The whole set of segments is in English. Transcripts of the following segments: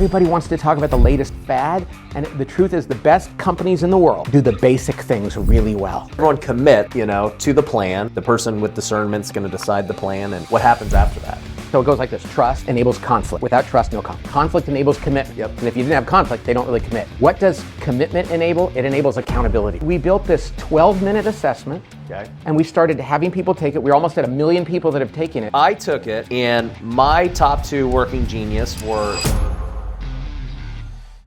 Everybody wants to talk about the latest fad, and the truth is the best companies in the world do the basic things really well. Everyone commit, to the plan. The person with discernment's going to decide the plan, and what happens after that. So it goes like this: trust enables conflict. Without trust, no conflict. Conflict enables commitment. Yep. And if you didn't have conflict, they don't really commit. What does commitment enable? It enables accountability. We built this 12-minute assessment, and we started having people take it. We're almost at 1 million people that have taken it. I took it, and my top 2 working genius were...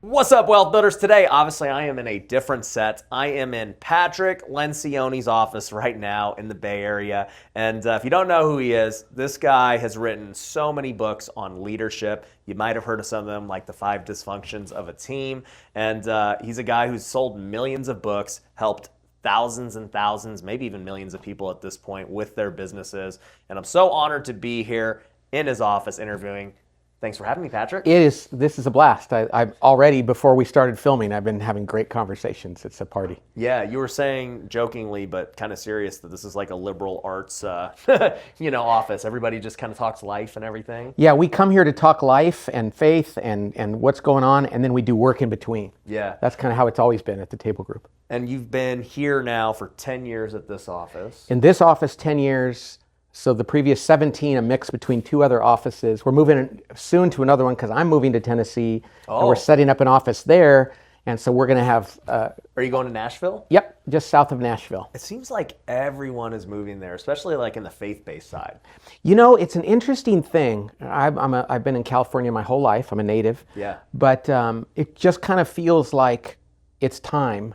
What's up, Wealth Builders? Today, obviously, I am in a different set. I am in Patrick Lencioni's office right now in the Bay Area. And if you don't know who he is, this guy has written so many books on leadership. You might have heard of some of them, like The 5 Dysfunctions of a Team. And he's a guy who's sold millions of books, helped thousands and thousands, maybe even millions of people at this point with their businesses. And I'm so honored to be here in his office interviewing. Thanks for having me, Patrick. This is a blast. I've already, before we started filming, I've been having great conversations. It's a party. Yeah, you were saying jokingly, but kind of serious, that this is like a liberal arts, office. Everybody just kind of talks life and everything. Yeah, we come here to talk life and faith and what's going on, and then we do work in between. Yeah. That's kind of how it's always been at the Table Group. And you've been here now for 10 years at this office. In this office, 10 years. So the previous 17, a mix between 2 other offices. We're moving soon to another one because I'm moving to Tennessee, and we're setting up an office there. And so we're going to have... Are you going to Nashville? Yep, just south of Nashville. It seems like everyone is moving there, especially like in the faith-based side. It's an interesting thing. I've been in California my whole life. I'm a native. Yeah. But it just kind of feels like it's time.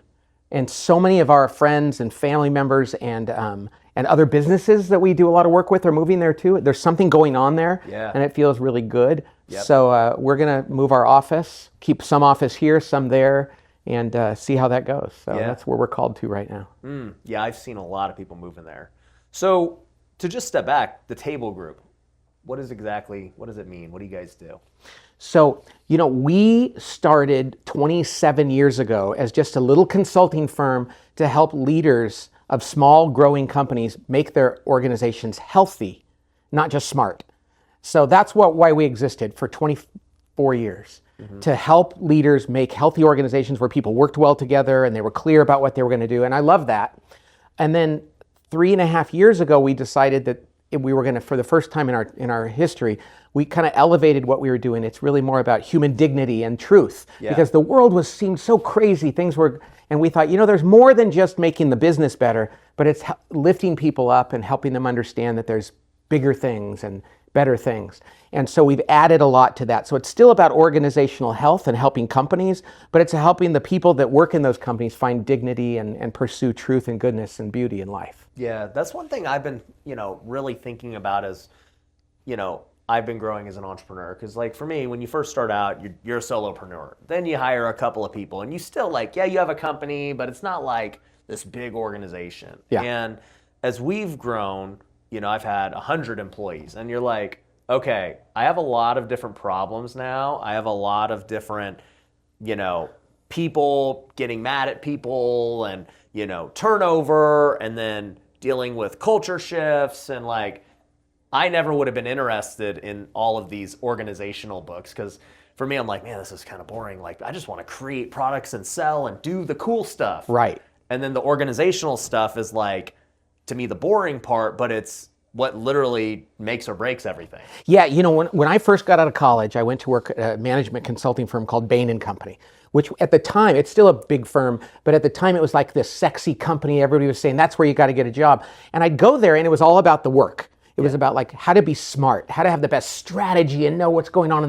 And so many of our friends and family members and other businesses that we do a lot of work with are moving there too. There's something going on there, and it feels really good. Yep. So we're going to move our office, keep some office here, some there, and see how that goes. So that's where we're called to right now. Yeah, I've seen a lot of people moving there. So to just step back, the Table Group, what does it mean? What do you guys do? So, we started 27 years ago as just a little consulting firm to help leaders of small growing companies make their organizations healthy, not just smart. So that's why we existed for 24 years, to help leaders make healthy organizations where people worked well together and they were clear about what they were going to do. And I love that. And then 3.5 years ago, we decided that we were going to, for the first time in our history, we kind of elevated what we were doing. It's really more about human dignity and truth, because the world seemed so crazy. And we thought, there's more than just making the business better, but it's lifting people up and helping them understand that there's bigger things and better things. And so we've added a lot to that. So it's still about organizational health and helping companies, but it's helping the people that work in those companies find dignity and pursue truth and goodness and beauty in life. Yeah, that's one thing I've been, really thinking about as, I've been growing as an entrepreneur. Because like for me, when you first start out, you're a solopreneur. Then you hire a couple of people and you still you have a company, but it's not like this big organization. Yeah. And as we've grown, I've had 100 employees, and you're like, okay, I have a lot of different problems now. I have a lot of different, people getting mad at people and, turnover, and then dealing with culture shifts. And I never would have been interested in all of these organizational books, because for me, I'm like, man, this is kind of boring. I just want to create products and sell and do the cool stuff. Right. And then the organizational stuff is to me, the boring part, but it's what literally makes or breaks everything. Yeah, when I first got out of college, I went to work at a management consulting firm called Bain & Company, which at the time, it's still a big firm, but at the time it was like this sexy company. Everybody was saying, that's where you got to get a job. And I'd go there and it was all about the work. It was about how to be smart, how to have the best strategy and know what's going on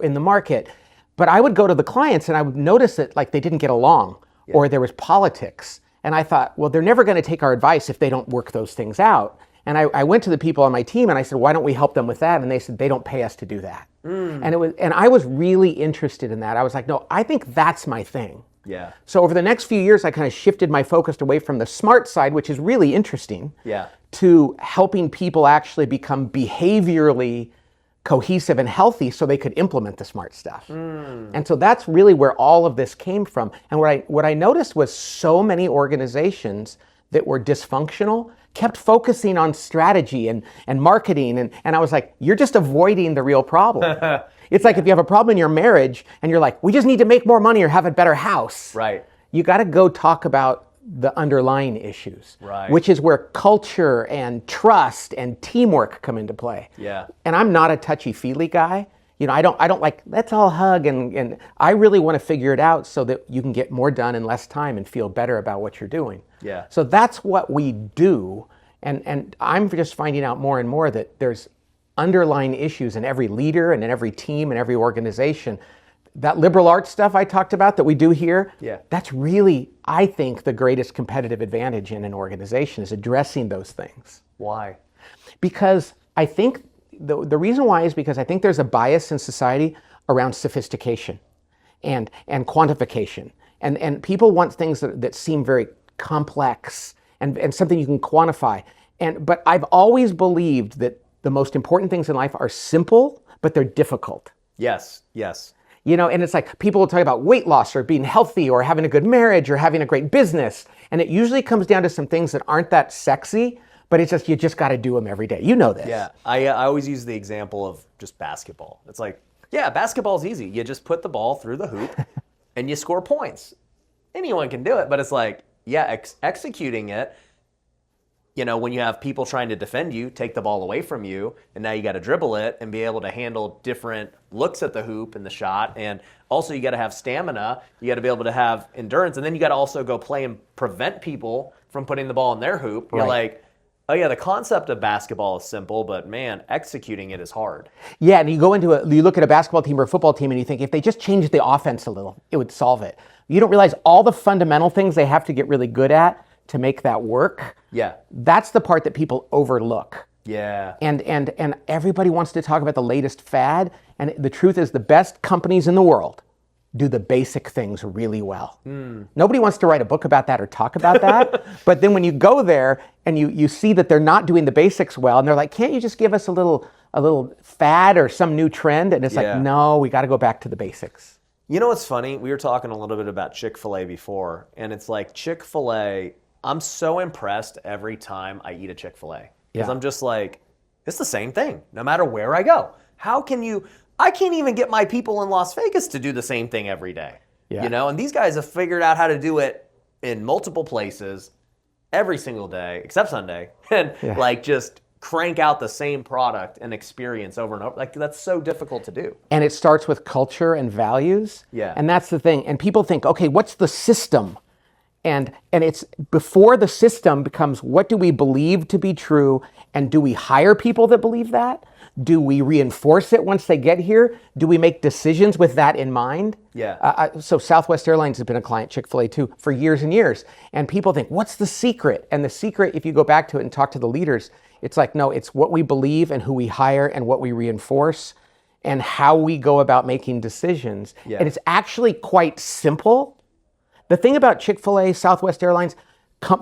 in the market. But I would go to the clients and I would notice that they didn't get along, or there was politics. And I thought, well, they're never going to take our advice if they don't work those things out. And I went to the people on my team and I said, why don't we help them with that? And they said, they don't pay us to do that. And I was really interested in that. I was like, no, I think that's my thing. Yeah. So over the next few years, I kind of shifted my focus away from the smart side, which is really interesting, to helping people actually become behaviorally cohesive and healthy so they could implement the smart stuff. And so that's really where all of this came from. And what I noticed was so many organizations that were dysfunctional kept focusing on strategy and marketing. And I was like, you're just avoiding the real problem. It's like if you have a problem in your marriage and you're like, we just need to make more money or have a better house. Right. You got to go talk about the underlying issues, Right. which is where culture and trust and teamwork come into play. Yeah. And I'm not a touchy-feely guy. You know, I don't like, let's all hug, and I really want to figure it out so that you can get more done in less time and feel better about what you're doing. Yeah. So that's what we do, and I'm just finding out more and more that there's underlying issues in every leader and in every team and every organization. That liberal arts stuff I talked about that we do here, that's really, I think, the greatest competitive advantage in an organization is addressing those things. Why? Because I think the reason why is because I think there's a bias in society around sophistication and quantification. And people want things that seem very complex and something you can quantify. But I've always believed that the most important things in life are simple, but they're difficult. Yes, yes. You know, and it's like people will talk about weight loss or being healthy or having a good marriage or having a great business. And it usually comes down to some things that aren't that sexy, but it's just, you just got to do them every day. You know this. Yeah, I always use the example of just basketball. It's like, yeah, basketball's easy. You just put the ball through the hoop and you score points. Anyone can do it, but it's like, yeah, executing it, you know, when you have people trying to defend you, take the ball away from you, and now you got to dribble it and be able to handle different looks at the hoop and the shot. And also you got to have stamina. You got to be able to have endurance. And then you got to also go play and prevent people from putting the ball in their hoop. You're like, oh yeah, the concept of basketball is simple, but man, executing it is hard. Yeah, and you look at a basketball team or a football team and you think if they just changed the offense a little, it would solve it. You don't realize all the fundamental things they have to get really good at to make that work. Yeah. That's the part that people overlook. Yeah. And everybody wants to talk about the latest fad, and the truth is the best companies in the world do the basic things really well. Nobody wants to write a book about that or talk about that, but then when you go there and you see that they're not doing the basics well, and they're like, can't you just give us a little fad or some new trend? And it's like, no, we got to go back to the basics. You know what's funny? We were talking a little bit about Chick-fil-A before, and it's like Chick-fil-A, I'm so impressed every time I eat a Chick-fil-A. Because I'm just like, it's the same thing, no matter where I go. I can't even get my people in Las Vegas to do the same thing every day. You know, and these guys have figured out how to do it in multiple places every single day, except Sunday, and like just crank out the same product and experience over and over. Like, that's so difficult to do. And it starts with culture and values. Yeah. And that's the thing. And people think, okay, what's the system? And it's before the system becomes, what do we believe to be true? And do we hire people that believe that? Do we reinforce it once they get here? Do we make decisions with that in mind? Yeah. So Southwest Airlines has been a client, Chick-fil-A too, for years and years. And people think, what's the secret? And the secret, if you go back to it and talk to the leaders, it's like, no, it's what we believe and who we hire and what we reinforce and how we go about making decisions. Yeah. And it's actually quite simple. The thing about Chick-fil-A, Southwest Airlines,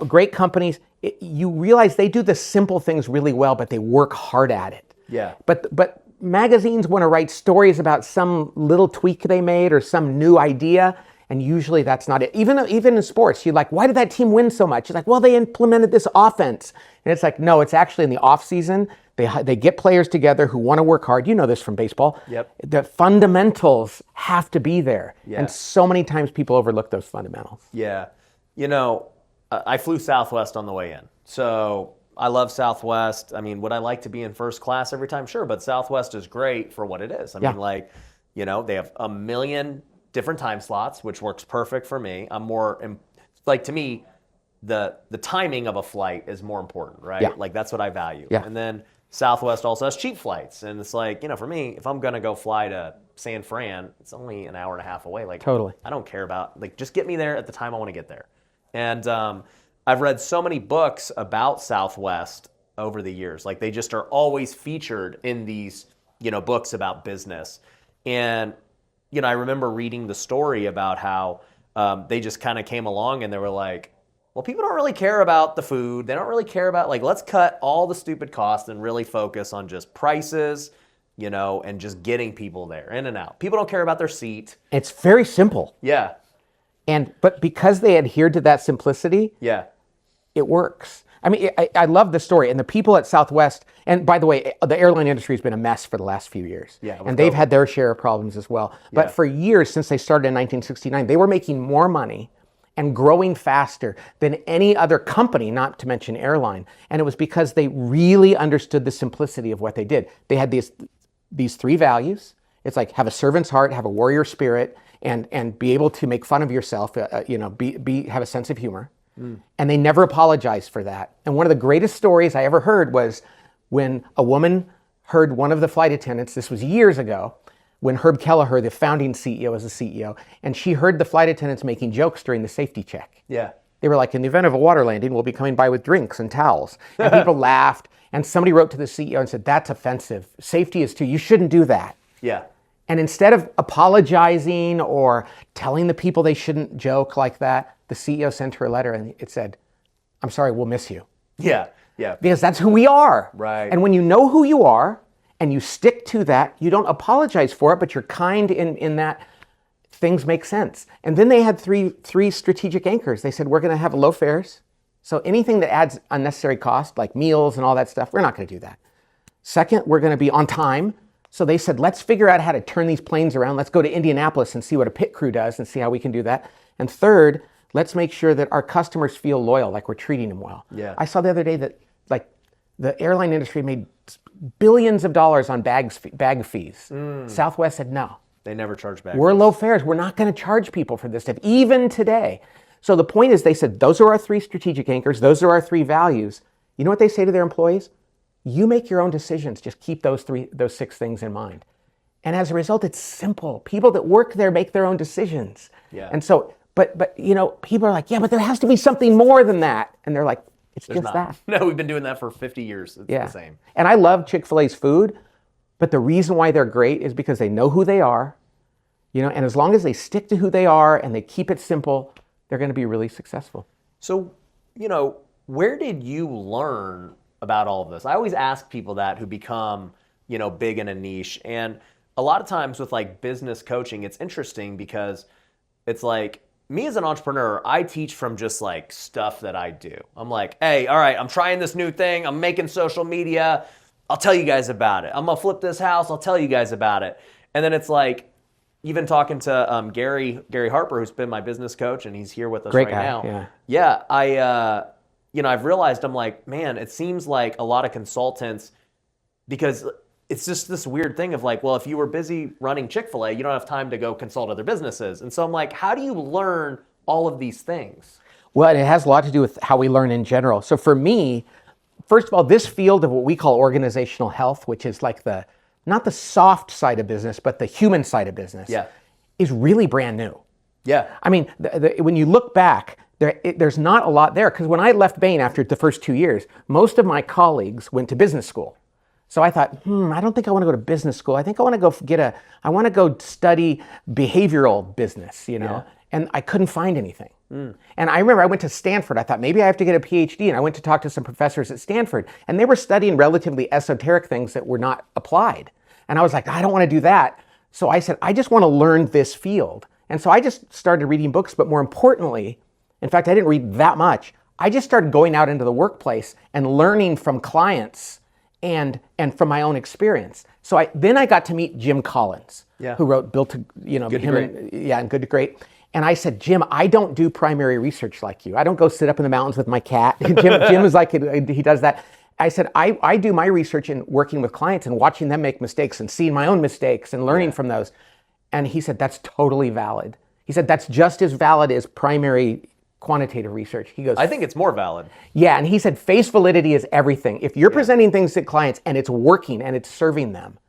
great companies, you realize they do the simple things really well, but they work hard at it. Yeah. But magazines want to write stories about some little tweak they made or some new idea, and usually that's not it. Even in sports, you're like, why did that team win so much? You're like, well, they implemented this offense. And it's like, no, it's actually in the off season. They get players together who want to work hard. You know this from baseball. Yep. The fundamentals have to be there. Yeah. And so many times people overlook those fundamentals. Yeah. You know, I flew Southwest on the way in. So I love Southwest. I mean, would I like to be in first class every time? Sure, but Southwest is great for what it is. I mean, like, you know, they have a million different time slots, which works perfect for me. I'm more, like, to me, the timing of a flight is more important, right? Yeah. Like, that's what I value. Yeah. And then Southwest also has cheap flights. And it's like, you know, for me, if I'm going to go fly to San Fran, it's only an hour and a half away. Like, Totally. I don't care about, like, just get me there at the time I want to get there. And I've read so many books about Southwest over the years. Like, they just are always featured in these, you know, books about business. And, you know, I remember reading the story about how they just kind of came along and they were like, well, people don't really care about the food. They don't really care about, like, let's cut all the stupid costs and really focus on just prices, you know, and just getting people there, in and out. People don't care about their seat. It's very simple. Yeah. But because they adhered to that simplicity, Yeah. it works. I mean, I love the story. And the people at Southwest, and by the way, the airline industry has been a mess for the last few years. Yeah, and they've had their share of problems as well. But for years, since they started in 1969, they were making more money and growing faster than any other company, not to mention airline. And it was because they really understood the simplicity of what they did. They had these three values. It's like have a servant's heart, have a warrior spirit, and be able to make fun of yourself, have a sense of humor. And they never apologized for that. And one of the greatest stories I ever heard was when a woman heard one of the flight attendants, this was years ago, when Herb Kelleher, the founding CEO, was the CEO, and she heard the flight attendants making jokes during the safety check. Yeah. They were like, in the event of a water landing, we'll be coming by with drinks and towels. And people laughed. And somebody wrote to the CEO and said, that's offensive. Safety is too, you shouldn't do that. Yeah. And instead of apologizing or telling the people they shouldn't joke like that, the CEO sent her a letter and it said, I'm sorry, we'll miss you. Yeah. Yeah. Because that's who we are. Right. And when you know who you are and you stick to that, you don't apologize for it, but you're kind in that things make sense. And then they had three strategic anchors. They said, we're going to have low fares. So anything that adds unnecessary cost, like meals and all that stuff, we're not going to do that. Second, we're going to be on time. So they said, let's figure out how to turn these planes around. Let's go to Indianapolis and see what a pit crew does and see how we can do that. And third, let's make sure that our customers feel loyal, like we're treating them well. Yeah. I saw the other day that like the airline industry made billions of dollars on bag fees. Southwest said, no. They never charge back. We're low fares. We're not going to charge people for this stuff, even today. So the point is, they said, those are our three strategic anchors. Those are our three values. You know what they say to their employees? You make your own decisions. Just keep those six things in mind. And as a result, it's simple. People that work there make their own decisions. Yeah. And so, but people are like, yeah, but there has to be something more than that. And they're like, it's There's just not. that. No, we've been doing that for 50 years. It's the same. And I love Chick-fil-A's food, but the reason why they're great is because they know who they are, and as long as they stick to who they are and they keep it simple, they're going to be really successful. So, where did you learn about all of this? I always ask people that who become, big in a niche. And a lot of times with like business coaching, it's interesting because it's like, me as an entrepreneur, I teach from just like stuff that I do. I'm like, hey, all right, I'm trying this new thing. I'm making social media. I'll tell you guys about it. I'm going to flip this house. I'll tell you guys about it. And then it's like, even talking to Gary Harper, who's been my business coach, and he's here with us Great right guy, now. Yeah, I've realized, I'm like, man, it seems like a lot of consultants, because it's just this weird thing of like, well, if you were busy running Chick-fil-A, you don't have time to go consult other businesses. And so I'm like, how do you learn all of these things? Well, it has a lot to do with how we learn in general. So for me, first of all, this field of what we call organizational health, which is like not the soft side of business, but the human side of business, is really brand new. Yeah. I mean, when you look back, there's not a lot there. Because when I left Bain after the first 2 years, most of my colleagues went to business school. So I thought, I don't think I want to go to business school. I think I want to go study behavioral business, and I couldn't find anything. And I remember I went to Stanford. I thought maybe I have to get a PhD, and I went to talk to some professors at Stanford, and they were studying relatively esoteric things that were not applied. And I was like, I don't want to do that. So I said, I just want to learn this field. And so I just started reading books, but more importantly, in fact, I didn't read that much. I just started going out into the workplace and learning from clients and from my own experience. So then I got to meet Jim Collins, who wrote Built to, Good to Great. And Good to Great. And I said, Jim, I don't do primary research like you. I don't go sit up in the mountains with my cat. Jim is like, he does that. I said, I do my research in working with clients and watching them make mistakes and seeing my own mistakes and learning from those. And he said, that's totally valid. He said, that's just as valid as primary quantitative research. He goes, I think it's more valid. Yeah, and he said face validity is everything. If you're presenting things to clients and it's working and it's serving them,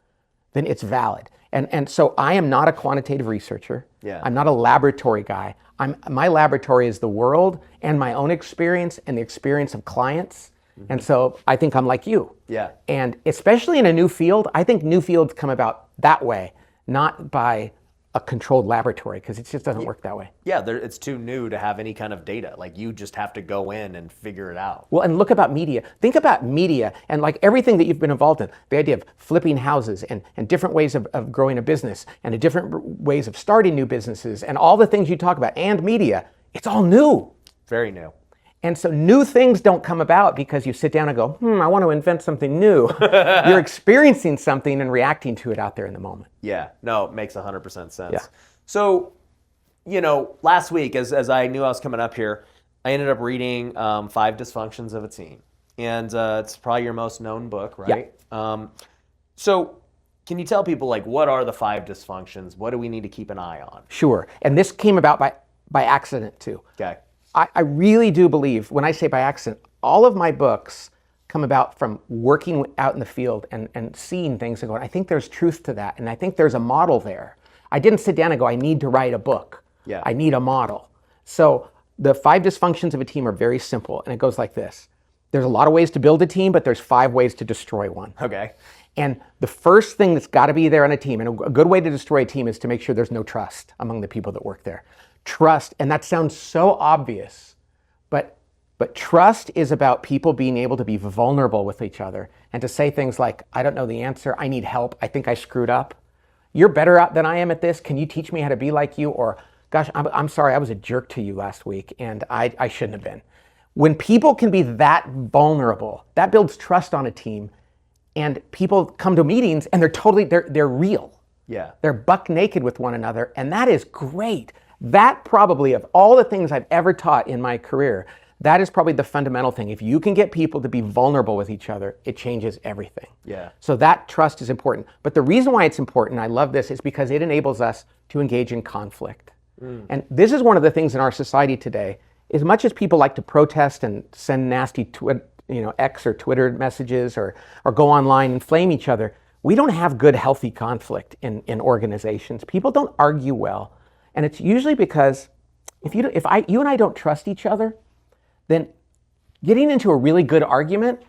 then it's valid. And so I am not a quantitative researcher. Yeah. I'm not a laboratory guy. My laboratory is the world and my own experience and the experience of clients. And so I think I'm like you. Yeah. And especially in a new field, I think new fields come about that way, not by a controlled laboratory, because it just doesn't work that way. Yeah, it's too new to have any kind of data. Like, you just have to go in and figure it out. Well, and look about media. Think about media and like everything that you've been involved in. The idea of flipping houses and different ways of growing a business and different ways of starting new businesses and all the things you talk about and media. It's all new. Very new. And so new things don't come about because you sit down and go, I want to invent something new. You're experiencing something and reacting to it out there in the moment. Yeah, no, it makes 100% sense. Yeah. So, last week, as I knew I was coming up here, I ended up reading 5 Dysfunctions of a Team. And it's probably your most known book, right? Yeah. So can you tell people, what are the 5 dysfunctions? What do we need to keep an eye on? Sure. And this came about by accident, too. Okay. I really do believe, when I say by accident, all of my books come about from working out in the field and seeing things and going, I think there's truth to that. And I think there's a model there. I didn't sit down and go, I need to write a book. Yeah. I need a model. So the 5 dysfunctions of a team are very simple. And it goes like this. There's a lot of ways to build a team, but there's 5 ways to destroy one. Okay. And the first thing that's got to be there on a team, and a good way to destroy a team is to make sure there's no trust among the people that work there. Trust, and that sounds so obvious, but trust is about people being able to be vulnerable with each other and to say things like, I don't know the answer, I need help, I think I screwed up. You're better than I am at this, can you teach me how to be like you? Or, gosh, I'm sorry, I was a jerk to you last week and I shouldn't have been. When people can be that vulnerable, that builds trust on a team, and people come to meetings and they're real. Yeah. They're buck naked with one another, and that is great. That probably, of all the things I've ever taught in my career, that is probably the fundamental thing. If you can get people to be vulnerable with each other, it changes everything. Yeah. So that trust is important. But the reason why it's important, I love this, is because it enables us to engage in conflict. And this is one of the things in our society today. As much as people like to protest and send nasty X or Twitter messages or go online and flame each other, we don't have good, healthy conflict in organizations. People don't argue well. And it's usually because if you and I don't trust each other, then getting into a really good argument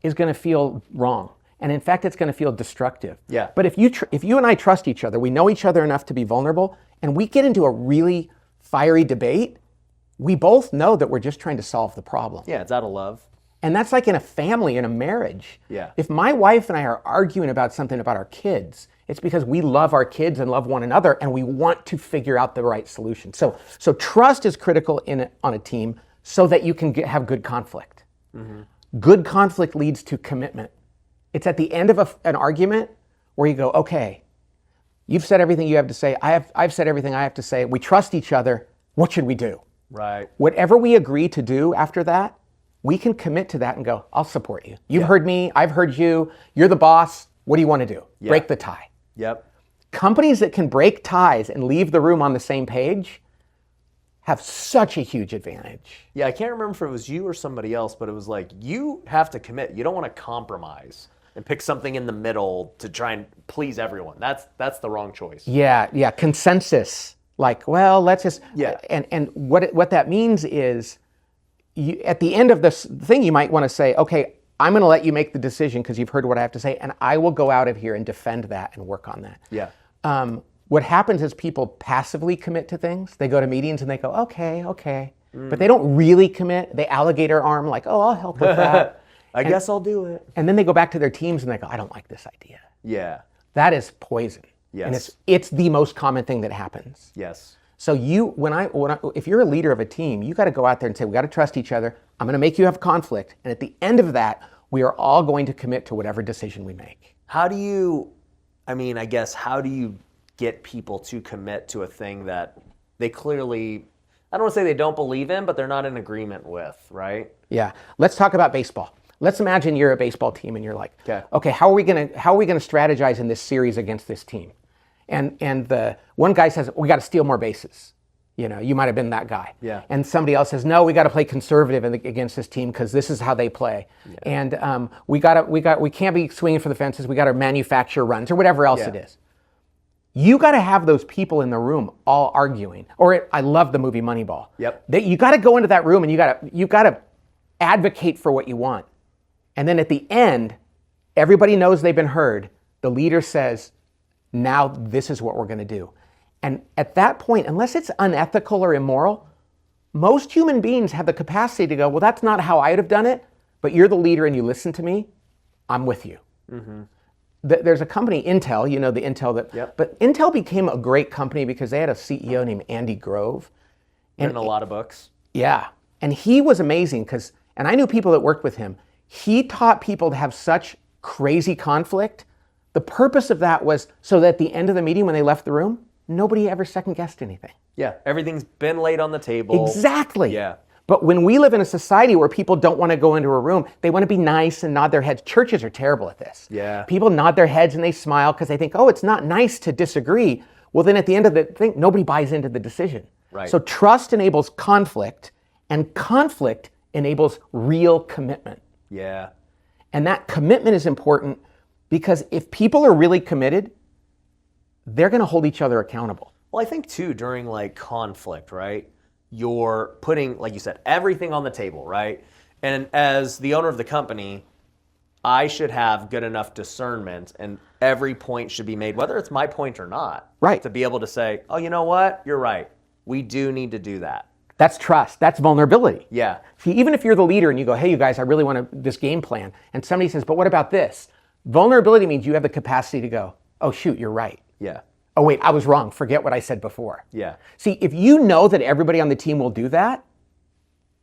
is going to feel wrong. And in fact, it's going to feel destructive. Yeah. But if you and I trust each other, we know each other enough to be vulnerable, and we get into a really fiery debate, we both know that we're just trying to solve the problem. Yeah, it's out of love. And that's like in a family, in a marriage. Yeah. If my wife and I are arguing about something about our kids, it's because we love our kids and love one another, and we want to figure out the right solution. So trust is critical on a team so that you can have good conflict. Mm-hmm. Good conflict leads to commitment. It's at the end of an argument where you go, okay, you've said everything you have to say. I've said everything I have to say. We trust each other. What should we do? Right. Whatever we agree to do after that, we can commit to that and go, I'll support you. You've heard me. I've heard you. You're the boss. What do you want to do? Yeah. Break the tie. Yep. Companies that can break ties and leave the room on the same page have such a huge advantage. Yeah, I can't remember if it was you or somebody else, but it was like, you have to commit. You don't want to compromise and pick something in the middle to try and please everyone. That's the wrong choice. Yeah. Consensus. Like, well, let's just... Yeah. And what that means is, at the end of this thing, you might want to say, okay, I'm going to let you make the decision because you've heard what I have to say, and I will go out of here and defend that and work on that. Yeah. What happens is people passively commit to things. They go to meetings and they go, okay. But they don't really commit. They alligator arm like, oh, I'll help with that. I guess I'll do it. And then they go back to their teams and they go, I don't like this idea. Yeah. That is poison. Yes. And it's the most common thing that happens. Yes. So if you're a leader of a team, you got to go out there and say, we got to trust each other. I'm going to make you have conflict. And at the end of that, we are all going to commit to whatever decision we make. How do you get people to commit to a thing that they clearly, I don't want to say they don't believe in, but they're not in agreement with, right? Yeah. Let's talk about baseball. Let's imagine you're a baseball team and you're like, okay, how are we going to strategize in this series against this team? And the one guy says, we got to steal more bases. You might have been that guy. Yeah. And somebody else says, no, we got to play conservative against this team because this is how they play. Yeah. And we can't be swinging for the fences. We got to manufacture runs or whatever else it is. You got to have those people in the room all arguing. I love the movie Moneyball. Yep. You got to go into that room and you got to advocate for what you want. And then at the end, everybody knows they've been heard. The leader says, now this is what we're going to do. And at that point, unless it's unethical or immoral, most human beings have the capacity to go, well, that's not how I'd have done it, but you're the leader and you listen to me, I'm with you. Mm-hmm. There's a company, Intel, the Intel but Intel became a great company because they had a CEO named Andy Grove. And a lot of books. Yeah. And he was amazing and I knew people that worked with him. He taught people to have such crazy conflict. The purpose of that was so that at the end of the meeting, when they left the room, nobody ever second guessed anything. Yeah, everything's been laid on the table. Exactly. Yeah. But when we live in a society where people don't want to go into a room, they want to be nice and nod their heads. Churches are terrible at this. Yeah. People nod their heads and they smile because they think, oh, it's not nice to disagree. Well, then at the end of the thing, nobody buys into the decision. Right. So trust enables conflict, and conflict enables real commitment. Yeah. And that commitment is important because if people are really committed, they're going to hold each other accountable. Well, I think too, during like conflict, right? You're putting, like you said, everything on the table, right? And as the owner of the company, I should have good enough discernment and every point should be made, whether it's my point or not. Right. To be able to say, oh, you know what? You're right. We do need to do that. That's trust. That's vulnerability. Yeah. See, even if you're the leader and you go, hey, you guys, I really want this game plan. And somebody says, but what about this? Vulnerability means you have the capacity to go, oh, shoot, you're right. Yeah. Oh, wait, I was wrong. Forget what I said before. Yeah. See, if you know that everybody on the team will do that,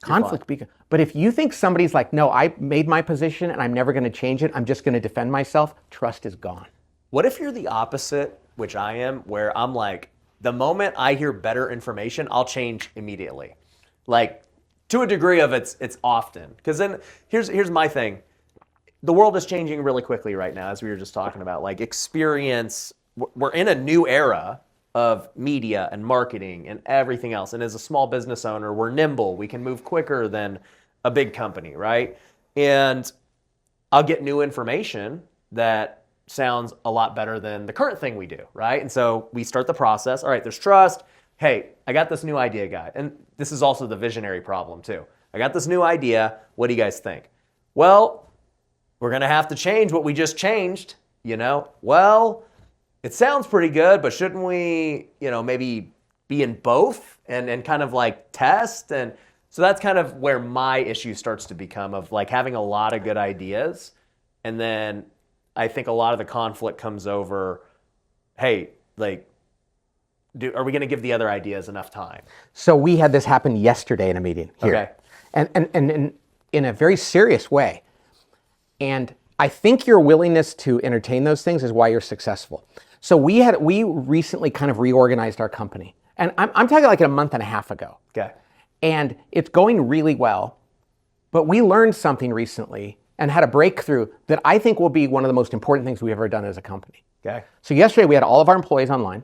conflict becomes. But if you think somebody's like, no, I made my position and I'm never going to change it, I'm just going to defend myself, trust is gone. What if you're the opposite, which I am, where I'm like, the moment I hear better information, I'll change immediately. Like, to a degree of it's often. Because then, here's my thing. The world is changing really quickly right now, as we were just talking about. Like, experience, we're in a new era of media and marketing and everything else. And as a small business owner, we're nimble. We can move quicker than a big company, right? And I'll get new information that sounds a lot better than the current thing we do, right? And so we start the process. All right, there's trust. Hey, I got this new idea, guy. And this is also the visionary problem too. I got this new idea. What do you guys think? Well, we're going to have to change what we just changed, you know? Well, it sounds pretty good, but shouldn't we, maybe be in both and kind of like test? And so that's kind of where my issue starts to become, of like having a lot of good ideas. And then I think a lot of the conflict comes over, hey, like, are we going to give the other ideas enough time? So we had this happen yesterday in a meeting here. Okay. And in a very serious way. And I think your willingness to entertain those things is why you're successful. So we recently kind of reorganized our company. And I'm talking like a month and a half ago. Okay. And it's going really well. But we learned something recently and had a breakthrough that I think will be one of the most important things we've ever done as a company. Okay. So yesterday we had all of our employees online.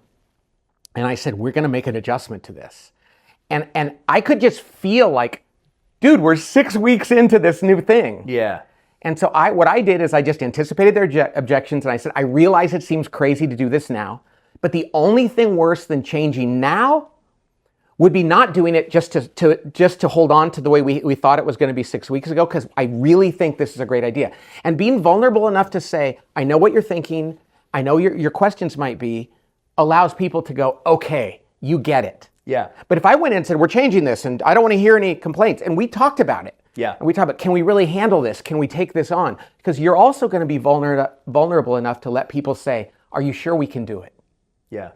And I said, we're going to make an adjustment to this. And I could just feel like, dude, we're 6 weeks into this new thing. Yeah. And so what I did is I just anticipated their objections and I said, I realize it seems crazy to do this now, but the only thing worse than changing now would be not doing it just to hold on to the way we thought it was going to be 6 weeks ago, because I really think this is a great idea. And being vulnerable enough to say, I know what you're thinking, I know your questions might be, allows people to go, okay, you get it. Yeah. But if I went in and said, we're changing this and I don't want to hear any complaints, and we talked about it. Yeah. And we talked about, can we really handle this? Can we take this on? Because you're also going to be vulnerable enough to let people say, are you sure we can do it? Yeah.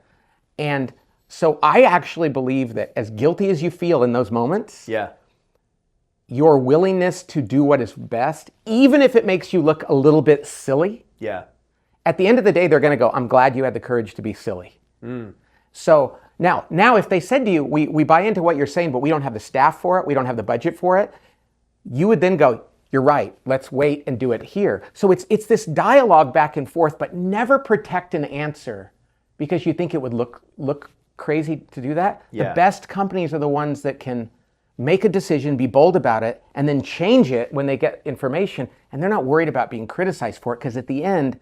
And so I actually believe that as guilty as you feel in those moments, Yeah. your willingness to do what is best, even if it makes you look a little bit silly, Yeah. at the end of the day, they're going to go, I'm glad you had the courage to be silly. So now if they said to you, we buy into what you're saying, but we don't have the staff for it, we don't have the budget for it, you would then go, you're right, let's wait and do it here. So it's this dialogue back and forth, but never protect an answer because you think it would look crazy to do that. Yeah. The best companies are the ones that can make a decision, be bold about it, and then change it when they get information, and they're not worried about being criticized for it, because at the end,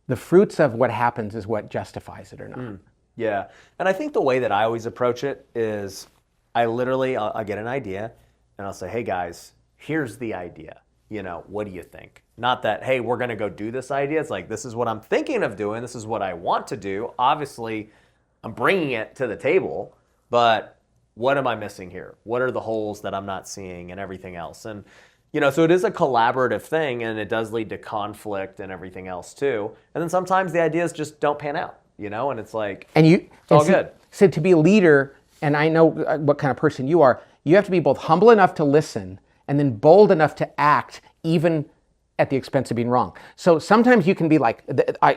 the fruits of what happens is what justifies it or not. Yeah. And I think the way that I always approach it is I'll get an idea and I'll say, hey guys, here's the idea. What do you think? Not that, hey, we're going to go do this idea. It's like, this is what I'm thinking of doing. This is what I want to do. Obviously, I'm bringing it to the table, but what am I missing here? What are the holes that I'm not seeing and everything else? And, so it is a collaborative thing, and it does lead to conflict and everything else too. And then sometimes the ideas just don't pan out, and it's like, it's all good. So to be a leader, and I know what kind of person you are, You have to be both humble enough to listen and then bold enough to act even at the expense of being wrong. So sometimes you can be like,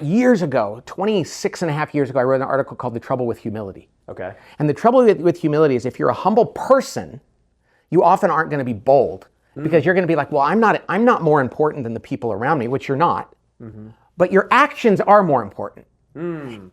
years ago, 26 and a half years ago, I wrote an article called The Trouble with Humility. Okay. And the trouble with humility is if you're a humble person, you often aren't going to be bold because you're going to be like, well, I'm not more important than the people around me, which you're not. But your actions are more important.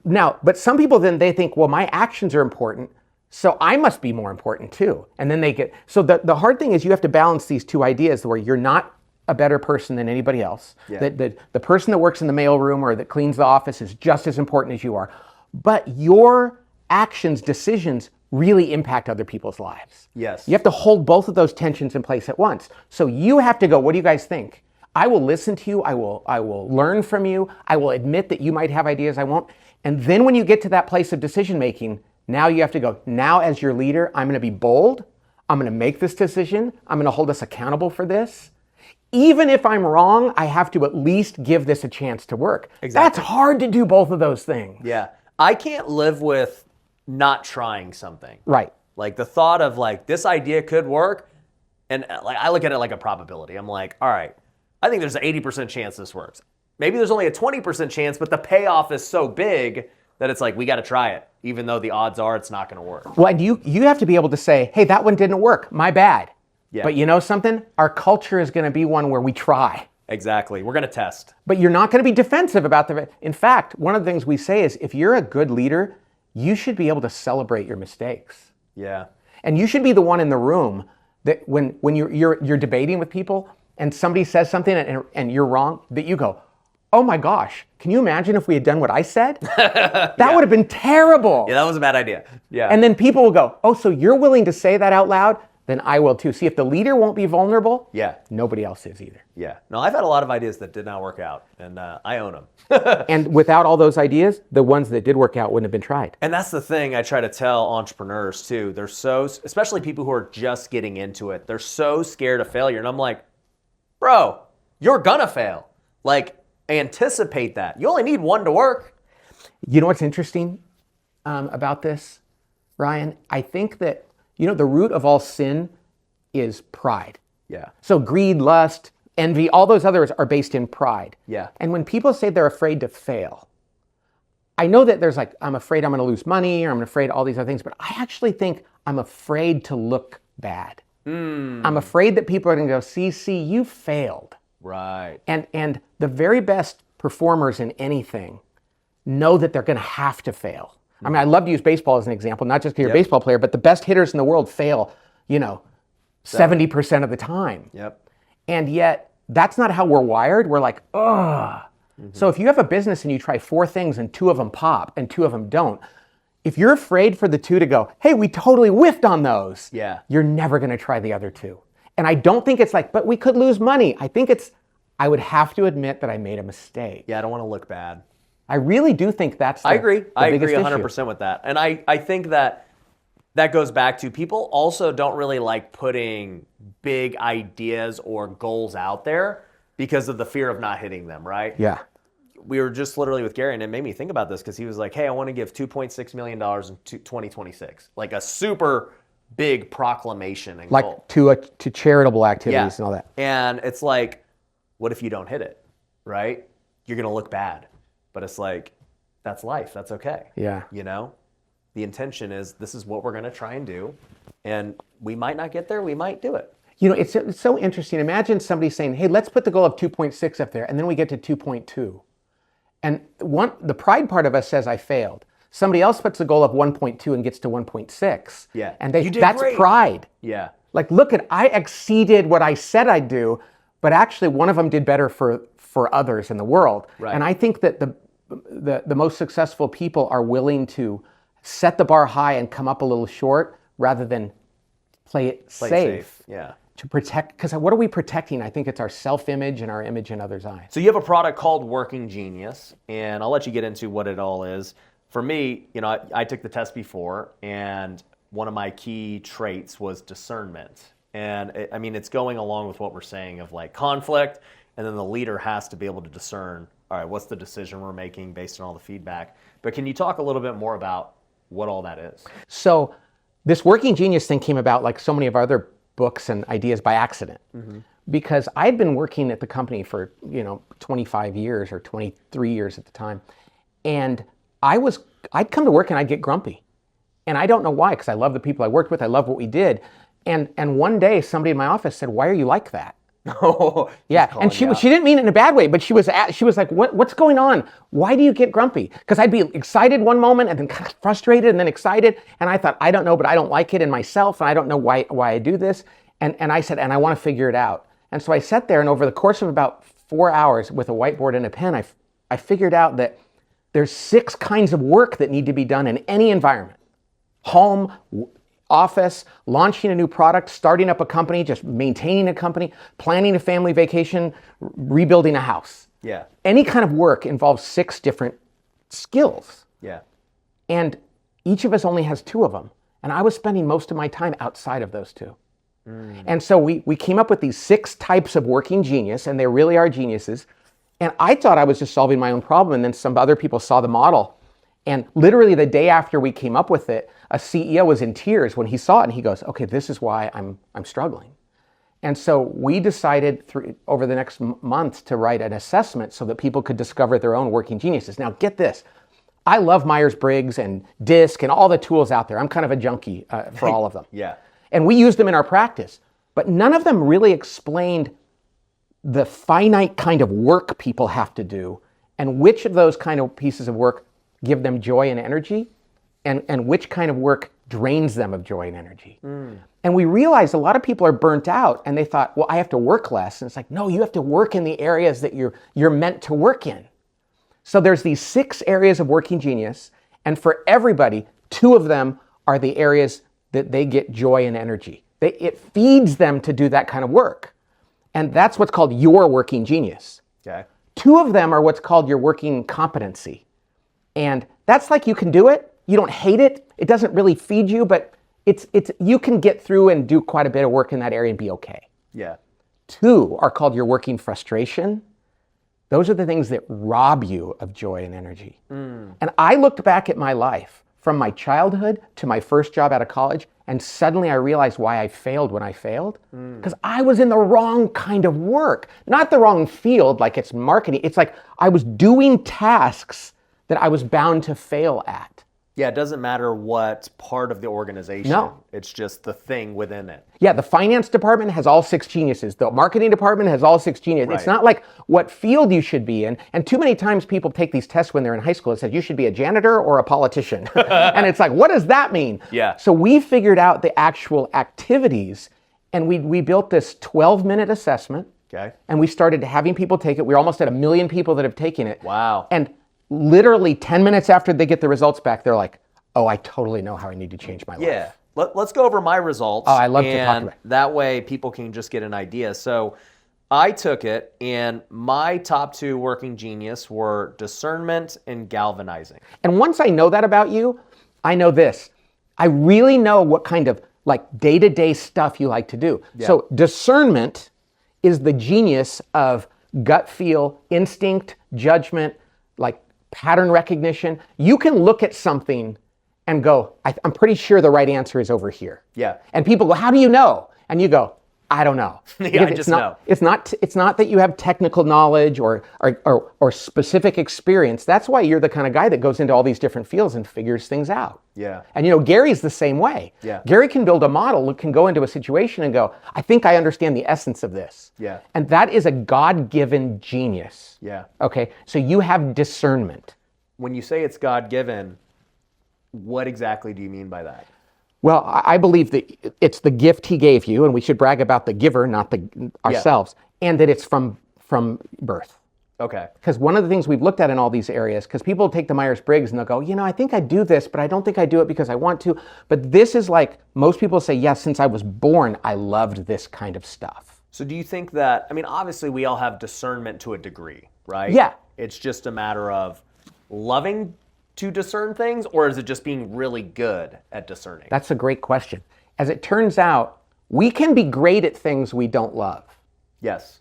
Now, but some people then they think, well, my actions are important, so I must be more important too. And then they get, so the hard thing is you have to balance these two ideas where you're not a better person than anybody else. Yeah. The person that works in the mailroom or that cleans the office is just as important as you are. But your actions, decisions really impact other people's lives. Yes. You have to hold both of those tensions in place at once. So you have to go, what do you guys think? I will listen to you. I will learn from you. I will admit that you might have ideas I won't. And then when you get to that place of decision making, now you have to go, now as your leader, I'm going to be bold. I'm going to make this decision. I'm going to hold us accountable for this. Even if I'm wrong, I have to at least give this a chance to work. Exactly. That's hard to do both of those things. Yeah. I can't live with not trying something. Right. Like the thought of like, this idea could work. And like, I look at it like a probability. I'm like, all right, I think there's an 80% chance this works. Maybe there's only a 20% chance, but the payoff is so big that it's like, we got to try it, even though the odds are it's not going to work. Well, and you have to be able to say, hey, that one didn't work. My bad. Yeah. But you know something? Our culture is going to be one where we try. Exactly. We're going to test. But you're not going to be defensive about the... In fact, one of the things we say is if you're a good leader, you should be able to celebrate your mistakes. Yeah. And you should be the one in the room that when you're debating with people and somebody says something and you're wrong, that you go, oh my gosh, can you imagine if we had done what I said? That would have been terrible. Yeah, that was a bad idea. Yeah. And then people will go, oh, so you're willing to say that out loud? Then I will too. See, if the leader won't be vulnerable, nobody else is either. Yeah. No, I've had a lot of ideas that did not work out, and I own them. And without all those ideas, the ones that did work out wouldn't have been tried. And that's the thing I try to tell entrepreneurs too. They're so, especially people who are just getting into it, they're so scared of failure. And I'm like, bro, you're gonna fail. Like, anticipate that. You only need one to work. You know what's interesting about this, Ryan? I think that the root of all sin is pride. Yeah. So greed, lust, envy, all those others are based in pride. Yeah. And when people say they're afraid to fail, I know that there's like, I'm afraid I'm going to lose money or I'm afraid all these other things, but I actually think I'm afraid to look bad. I'm afraid that people are going to go, see, you failed. Right. And the very best performers in anything know that they're going to have to fail. I mean, I love to use baseball as an example, not just because you're a baseball player, but the best hitters in the world fail, 70% of the time. Yep. And yet, that's not how we're wired. We're like, ugh. So if you have a business and you try 4 things and 2 of them pop and 2 of them don't, if you're afraid for the 2 to go, hey, we totally whiffed on those, you're never going to try the other 2. And I don't think it's like, but we could lose money. I think it's, I would have to admit that I made a mistake. Yeah, I don't want to look bad. I really do think that's the, I agree. I agree biggest 100% issue. with that. And I think that goes back to people also don't really like putting big ideas or goals out there because of the fear of not hitting them, right? Yeah. We were just literally with Gary, and it made me think about this because he was like, hey, I want to give $2.6 million in 2026. Like a super big proclamation and goal. Like to charitable activities and all that. And it's like, what if you don't hit it, right? You're going to look bad. But it's like, that's life. That's okay. Yeah. The intention is this is what we're going to try and do. And we might not get there. We might do it. It's so interesting. Imagine somebody saying, hey, let's put the goal of 2.6 up there. And then we get to 2.2. And the pride part of us says I failed. Somebody else puts the goal of 1.2 and gets to 1.6. Yeah. And that's great. Pride. Yeah. Like, look I exceeded what I said I'd do, but actually one of them did better for others in the world. Right. And I think that the most successful people are willing to set the bar high and come up a little short rather than play it safe. Yeah. To protect, because what are we protecting? I think it's our self-image and our image in others' eyes. So you have a product called Working Genius, and I'll let you get into what it all is. For me, I took the test before, and one of my key traits was discernment. And it's going along with what we're saying of like conflict, and then the leader has to be able to discern, all right, what's the decision we're making based on all the feedback? But can you talk a little bit more about what all that is? So this working genius thing came about like so many of our other books and ideas by accident. Because I had been working at the company for 25 years or 23 years at the time, and I'd come to work and I'd get grumpy, and I don't know why, because I love the people I worked with, I love what we did, and one day somebody in my office said, "Why are you like that?" Oh, yeah, and she didn't mean it in a bad way, but she was like, "What's going on? Why do you get grumpy?" Because I'd be excited one moment and then kind of frustrated and then excited, and I thought, I don't know, but I don't like it in myself, and I don't know why I do this, and I said, and I want to figure it out. And so I sat there, and over the course of about 4 hours with a whiteboard and a pen, I figured out that there's 6 kinds of work that need to be done in any environment: home, office, launching a new product, starting up a company, just maintaining a company, planning a family vacation, rebuilding a house. Yeah. Any kind of work involves 6 different skills. Yeah. And each of us only has 2 of them. And I was spending most of my time outside of those 2. And so we came up with these 6 types of working genius, and they really are geniuses. And I thought I was just solving my own problem, and then some other people saw the model. And literally the day after we came up with it, a CEO was in tears when he saw it, and he goes, "Okay, this is why I'm struggling." And so we decided over the next month to write an assessment so that people could discover their own working geniuses. Now get this, I love Myers-Briggs and DISC and all the tools out there. I'm kind of a junkie for all of them. Yeah. And we use them in our practice, but none of them really explained the finite kind of work people have to do, and which of those kind of pieces of work give them joy and energy, and which kind of work drains them of joy and energy. And we realized a lot of people are burnt out, and they thought, well, I have to work less. And it's like, no, you have to work in the areas that you're meant to work in. So there's these 6 areas of working genius, and for everybody, 2 of them are the areas that they get joy and energy. It feeds them to do that kind of work. And that's what's called your working genius. Okay. 2 of them are what's called your working competency. And that's like, you can do it. You don't hate it. It doesn't really feed you, but it's you can get through and do quite a bit of work in that area and be okay. Yeah. 2 are called your working frustration. Those are the things that rob you of joy and energy. And I looked back at my life from my childhood to my first job out of college, and suddenly I realized why I failed when I failed. Because I was in the wrong kind of work. Not the wrong field, like it's marketing. It's like I was doing tasks that I was bound to fail at. Yeah, it doesn't matter what part of the organization. No. It's just the thing within it. Yeah, the finance department has all 6 geniuses. The marketing department has all 6 geniuses. Right. It's not like what field you should be in. And too many times people take these tests when they're in high school. It says you should be a janitor or a politician. And it's like, what does that mean? Yeah. So we figured out the actual activities, and we built this 12-minute assessment. Okay. And we started having people take it. We're almost at 1 million people that have taken it. Wow. And literally 10 minutes after they get the results back, they're like, oh, I totally know how I need to change my life. Yeah. Let's go over my results. Oh, I love to talk about it. That way people can just get an idea. So I took it, and my top 2 working genius were discernment and galvanizing. And once I know that about you, I know this. I really know what kind of like day-to-day stuff you like to do. Yeah. So discernment is the genius of gut feel, instinct, judgment, like pattern recognition. You can look at something and go, I'm pretty sure the right answer is over here. Yeah. And people go, how do you know? And you go, I don't know. Yeah, I Because just know. It's not that you have technical knowledge or specific experience. That's why you're the kind of guy that goes into all these different fields and figures things out. Yeah. And Gary's the same way. Yeah. Gary can build a model, can go into a situation and go, I think I understand the essence of this. Yeah. And that is a God-given genius. Yeah. Okay, so you have discernment. When you say it's God-given, what exactly do you mean by that? Well, I believe that it's the gift he gave you, and we should brag about the giver, not ourselves, and that it's from birth. Okay. Because one of the things we've looked at in all these areas, because people take the Myers-Briggs and they'll go, I think I do this, but I don't think I do it because I want to. But this is like, most people say, yes, since I was born, I loved this kind of stuff. So do you think that, obviously we all have discernment to a degree, right? Yeah. It's just a matter of loving to discern things, or is it just being really good at discerning? That's a great question. As it turns out, we can be great at things we don't love, Yes.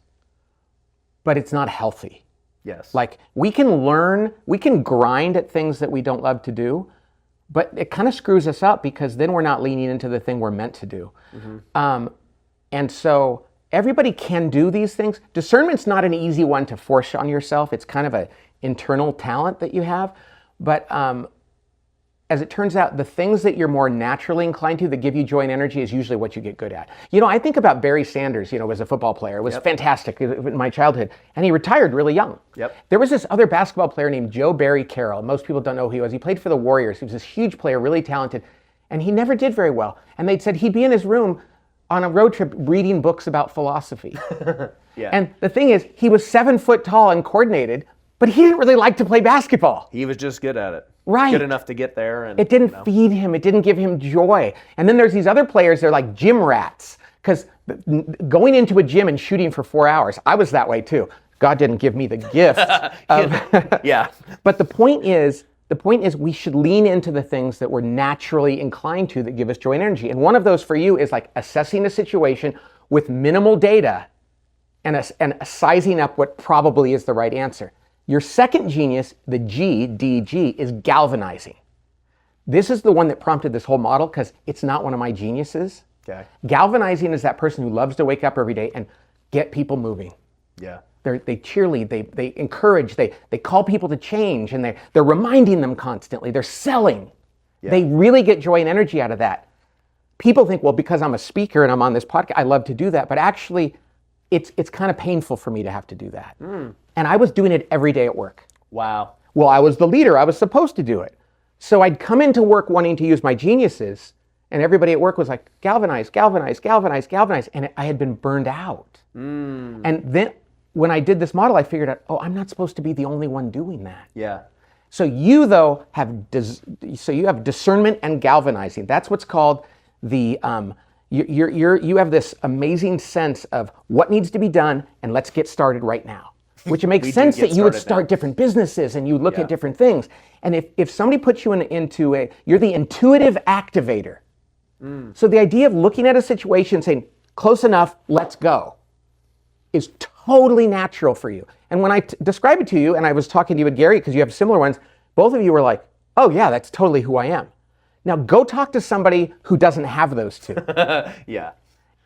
but it's not healthy. Yes. Like we can grind at things that we don't love to do, But it kind of screws us up because then we're not leaning into the thing we're meant to do. And so everybody can do these things. Discernment's not an easy one to force on yourself. It's kind of an internal talent that you have. But as it turns out, the things that you're more naturally inclined to that give you joy and energy is usually what you get good at. I think about Barry Sanders, as a football player. It was fantastic in my childhood. And he retired really young. There was this other basketball player named Joe Barry Carroll. Most people don't know who he was. He played for the Warriors. He was this huge player, really talented. And he never did very well. And they'd said he'd be in his room on a road trip reading books about philosophy. And the thing is, he was 7 foot tall and coordinated, but he didn't really like to play basketball. He was just good at it. Right. Good enough to get there. And it didn't feed him. It didn't give him joy. And then there's these other players, they're like gym rats. Because going into a gym and shooting for 4 hours, I was that way too. God didn't give me the gift. But the point is we should lean into the things that we're naturally inclined to that give us joy and energy. And one of those for you is like assessing a situation with minimal data and sizing up what probably is the right answer. Your second genius, the G, DG, is galvanizing. This is the one that prompted this whole model because it's not one of my geniuses. Okay. Galvanizing is that person who loves to wake up every day and get people moving. Yeah. They cheerlead, they encourage, they call people to change, and they're reminding them constantly. They're selling. Yeah. They really get joy and energy out of that. People think, well, because I'm a speaker and I'm on this podcast, I love to do that. But actually, it's kind of painful for me to have to do that. And I was doing it every day at work. Wow. Well, I was the leader. I was supposed to do it. So I'd come into work wanting to use my geniuses, and everybody at work was like, galvanize, galvanize, galvanize, galvanize. And I had been burned out. And then when I did this model, I figured out, I'm not supposed to be the only one doing that. Yeah. So you, though, have discernment and galvanizing. That's what's called the, you have this amazing sense of what needs to be done, and let's get started right now. Which it makes sense that you would start different businesses and you look at different things. And if somebody puts you into you're the intuitive activator. So the idea of looking at a situation saying, close enough, let's go, is totally natural for you. And when I describe it to you, and I was talking to you with Gary, because you have similar ones, both of you were like, oh yeah, that's totally who I am. Now go talk to somebody who doesn't have those two. Yeah.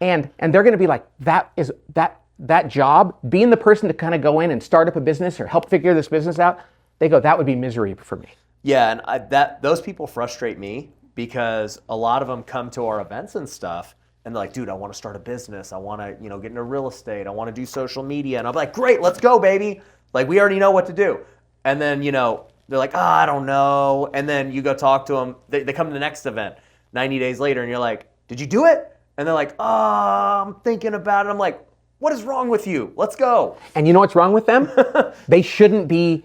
And they're going to be like, that job, being the person to kind of go in and start up a business or help figure this business out, they go, that would be misery for me. Yeah, and those people frustrate me because a lot of them come to our events and stuff, and they're like, dude, I want to start a business. I want to, get into real estate. I want to do social media. And I'm like, great, let's go, baby. Like, we already know what to do. And then, they're like, I don't know. And then you go talk to them. They come to the next event 90 days later, and you're like, did you do it? And they're like, I'm thinking about it. I'm like, what is wrong with you? Let's go. And you know what's wrong with them? They should be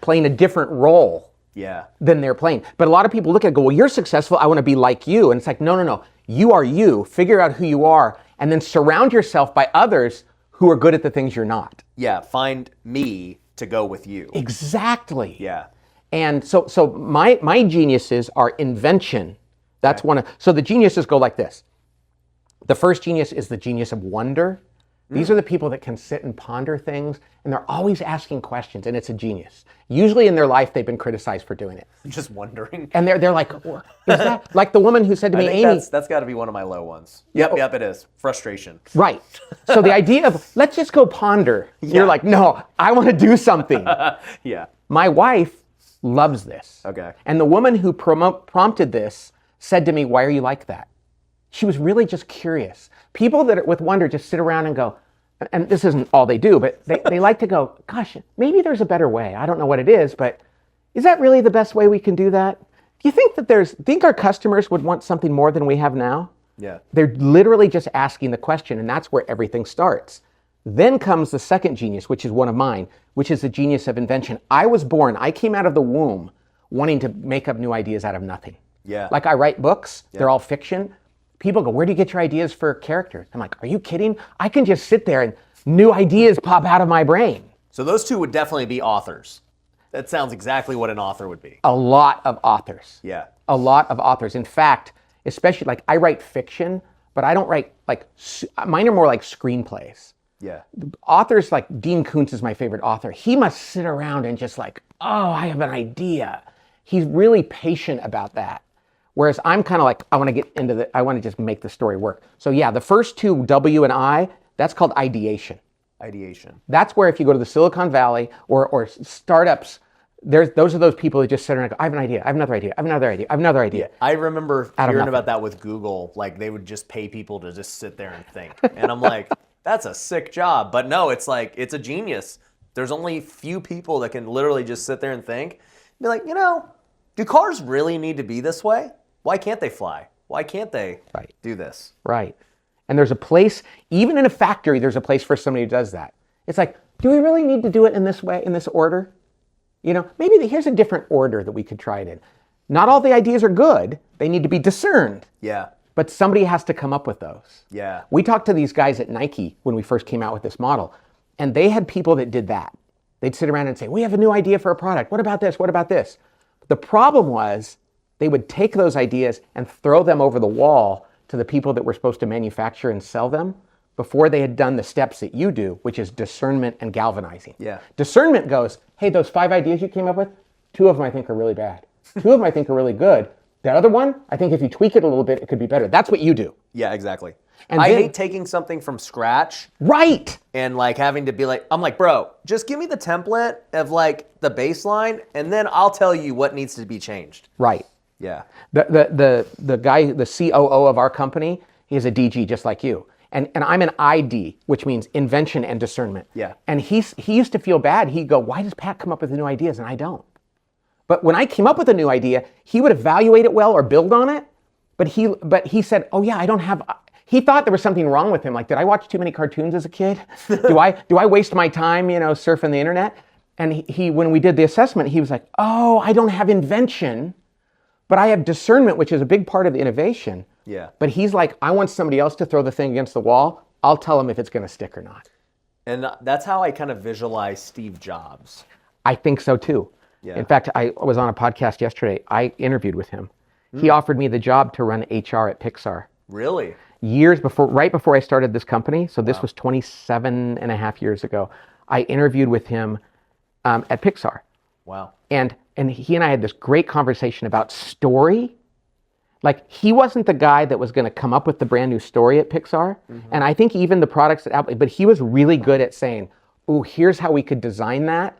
playing a different role than they're playing. But a lot of people look at it and go, well, you're successful. I want to be like you. And it's like, no. You are you. Figure out who you are, and then surround yourself by others who are good at the things you're not. Yeah, find me to go with you. Exactly. Yeah. And so my geniuses are invention. That's one of, so the geniuses go like this. The first genius is the genius of wonder. These are the people that can sit and ponder things, and they're always asking questions, and it's a genius. Usually in their life, they've been criticized for doing it. Just wondering. And they're like, is that like the woman who said to me, Amy? That's got to be one of my low ones. Yep, it is. Frustration. Right. So the idea of, let's just go ponder. You're like, no, I want to do something. Yeah. My wife loves this. Okay. And the woman who prompted this said to me, why are you like that? She was really just curious. People that are with wonder just sit around and go, and this isn't all they do, but they like to go, gosh, maybe there's a better way. I don't know what it is, but is that really the best way we can do that? Do you think think our customers would want something more than we have now? Yeah. They're literally just asking the question, and that's where everything starts. Then comes the second genius, which is one of mine, which is the genius of invention. I came out of the womb wanting to make up new ideas out of nothing. Yeah. Like I write books, they're all fiction. People go, where do you get your ideas for characters? I'm like, are you kidding? I can just sit there and new ideas pop out of my brain. So those two would definitely be authors. That sounds exactly what an author would be. A lot of authors. Yeah. A lot of authors. In fact, especially like I write fiction, but I don't write mine are more like screenplays. Yeah. Authors like Dean Koontz is my favorite author. He must sit around and just like, oh, I have an idea. he's really patient about that. Whereas I'm kind of like, I want to just make the story work. So yeah, the first two, W and I, that's called ideation. Ideation. That's where if you go to the Silicon Valley or startups, those are those people who just sit there and go, I have an idea, I have another idea, I have another idea, I have another idea. I remember hearing about that with Google. Like they would just pay people to just sit there and think. And I'm like, that's a sick job. But no, it's like, it's a genius. There's only few people that can literally just sit there and think. Be like, do cars really need to be this way? Why can't they fly? Why can't they do this? Right. And there's a place, even in a factory, there's a place for somebody who does that. It's like, do we really need to do it in this way, in this order? Maybe here's a different order that we could try it in. Not all the ideas are good. They need to be discerned. Yeah. But somebody has to come up with those. Yeah. We talked to these guys at Nike when we first came out with this model, and they had people that did that. They'd sit around and say, we have a new idea for a product. What about this? What about this? The problem was they would take those ideas and throw them over the wall to the people that were supposed to manufacture and sell them before they had done the steps that you do, which is discernment and galvanizing. Yeah. Discernment goes, hey, those 5 ideas you came up with, 2 of them I think are really bad. 2 of them I think are really good. That other one, I think if you tweak it a little bit, it could be better. That's what you do. Yeah, exactly. And I hate taking something from scratch. Right. And like having to be like, I'm like, bro, just give me the template of like the baseline and then I'll tell you what needs to be changed. Right. Yeah. The guy, the COO of our company, he is a DG just like you. And I'm an ID, which means invention and discernment. Yeah. And he used to feel bad. He'd go, why does Pat come up with the new ideas and I don't? But when I came up with a new idea, he would evaluate it well or build on it. But he said, oh yeah, I don't have, he thought there was something wrong with him. Like, did I watch too many cartoons as a kid? Do I waste my time, surfing the internet? And he when we did the assessment, he was like, oh, I don't have invention, but I have discernment, which is a big part of the innovation. Yeah. But he's like, I want somebody else to throw the thing against the wall. I'll tell him if it's going to stick or not. And that's how I kind of visualize Steve Jobs. I think so too. Yeah. In fact, I was on a podcast yesterday. I interviewed with him. He offered me the job to run HR at Pixar. Really? Years before, right before I started this company. So this was 27 and a half years ago. I interviewed with him at Pixar. Wow. And he and I had this great conversation about story. Like, he wasn't the guy that was going to come up with the brand new story at Pixar. Mm-hmm. And I think even the products at Apple, but he was really good at saying, oh, here's how we could design that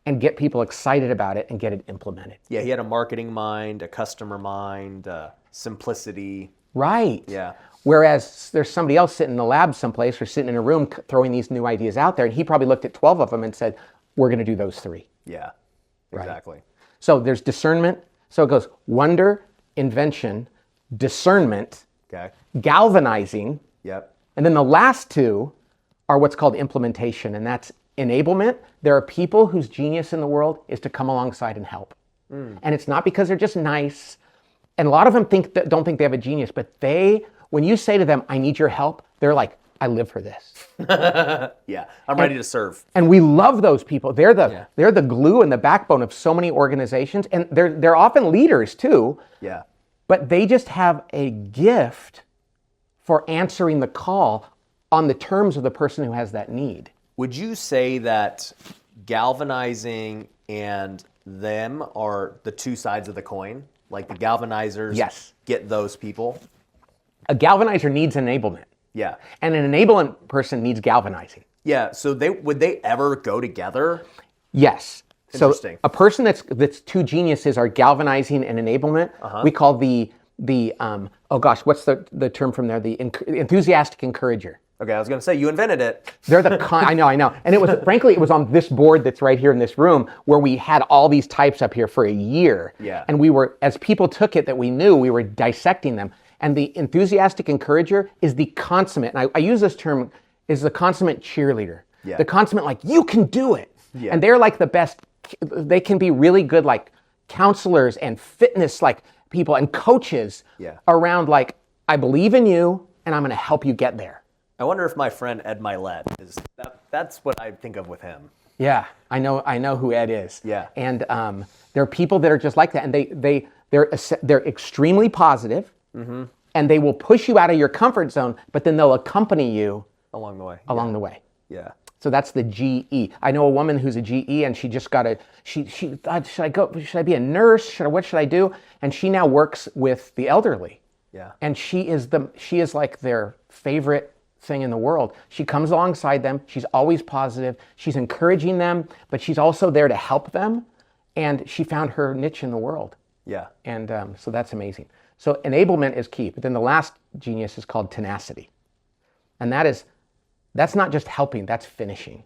and get people excited about it and get it implemented. Yeah, he had a marketing mind, a customer mind, simplicity. Right. Yeah. Whereas there's somebody else sitting in the lab someplace or sitting in a room throwing these new ideas out there, and he probably looked at 12 of them and said, we're going to do those 3. Yeah, exactly. Right. So there's discernment. So it goes wonder, invention, discernment, galvanizing. Yep. And then the last 2 are what's called implementation, and that's enablement. There are people whose genius in the world is to come alongside and help. And it's not because they're just nice. And a lot of them don't think they have a genius, but when you say to them, I need your help, they're like, I live for this. Yeah, I'm ready to serve. And we love those people. They're the glue and the backbone of so many organizations, and they're often leaders too. Yeah. But they just have a gift for answering the call on the terms of the person who has that need. Would you say that galvanizing and them are the 2 sides of the coin? Like the galvanizers get those people? A galvanizer needs enablement. Yeah. And an enablement person needs galvanizing. Yeah, so would they ever go together? Yes. Interesting. So a person that's 2 geniuses are galvanizing and enablement. We call the what's the term from there? The enthusiastic encourager. Okay, I was going to say, you invented it. They're I know. And it was on this board that's right here in this room where we had all these types up here for a year. Yeah. And we were, as people took it that we knew, we were dissecting them. And the enthusiastic encourager is the consummate, and I use this term, is the consummate cheerleader. Yeah. The consummate, like, you can do it. Yeah. And they're like the best, they can be really good like counselors and fitness like people and coaches around like, I believe in you and I'm going to help you get there. I wonder if my friend Ed Milet that's what I think of with him. Yeah, I know who Ed is. Yeah. And there are people that are just like that, and they're extremely positive, and they will push you out of your comfort zone, but then they'll accompany you along the way. Along the way. Yeah. So that's the GE. I know a woman who's a GE, and she just got she thought, should I be a nurse? What should I do? And she now works with the elderly. Yeah. And she is like their favorite thing in the world. She comes alongside them. She's always positive. She's encouraging them, but she's also there to help them. And she found her niche in the world. Yeah. And so that's amazing. So enablement is key. But then the last genius is called tenacity. And that's not just helping, that's finishing.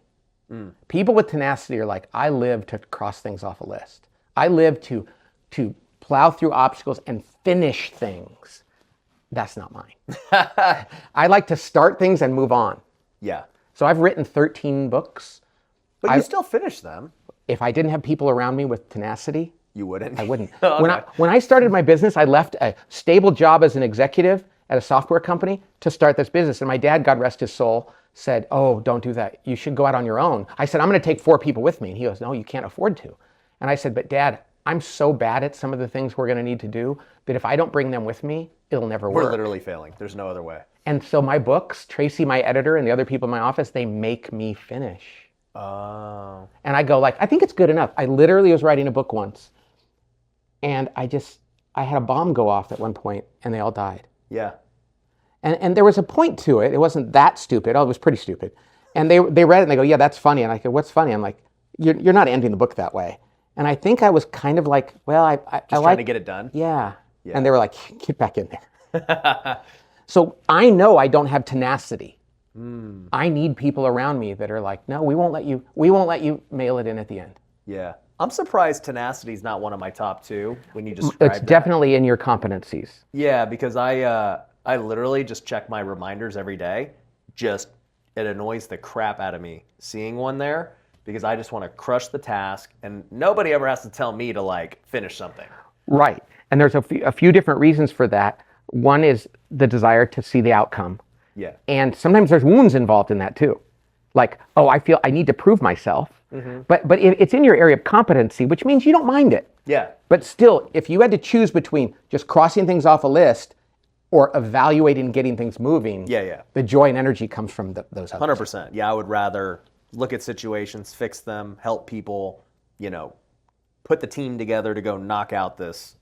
People with tenacity are like, I live to cross things off a list. I live to plow through obstacles and finish things. That's not mine. I like to start things and move on. Yeah. So I've written 13 books. But you still finish them. If I didn't have people around me with tenacity, You wouldn't? I wouldn't. Okay. When I started my business, I left a stable job as an executive at a software company to start this business. And my dad, God rest his soul, said, oh, don't do that. You should go out on your own. I said, I'm going to take 4 people with me. And he goes, no, you can't afford to. And I said, but Dad, I'm so bad at some of the things we're going to need to do that if I don't bring them with me, it'll never work. We're literally failing. There's no other way. And so my books, Tracy, my editor, and the other people in my office, they make me finish. Oh. And I go like, I think it's good enough. I literally was writing a book once, and I had a bomb go off at one point, and they all died. Yeah. And there was a point to it. It wasn't that stupid. Oh, it was pretty stupid. And they read it, and they go, yeah, that's funny. And I go, what's funny? I'm like, you're not ending the book that way. And I think I was kind of like, well, I like trying to get it done? Yeah. And they were like, get back in there. So I know I don't have tenacity. I need people around me that are like, no, we won't let you mail it in at the end. Yeah. I'm surprised tenacity is not one of my top 2 when you describe It's definitely in your competencies. Yeah, because I literally just check my reminders every day. It annoys the crap out of me seeing one there because I just want to crush the task, and nobody ever has to tell me to like finish something. Right. And there's a few different reasons for that. One is the desire to see the outcome. Yeah. And sometimes there's wounds involved in that too. Like, oh, I feel I need to prove myself. But it's in your area of competency, which means you don't mind it. Yeah. But still, if you had to choose between just crossing things off a list or evaluating getting things moving, the joy and energy comes from those others. 100%. Yeah, I would rather look at situations, fix them, help people, put the team together to go knock out this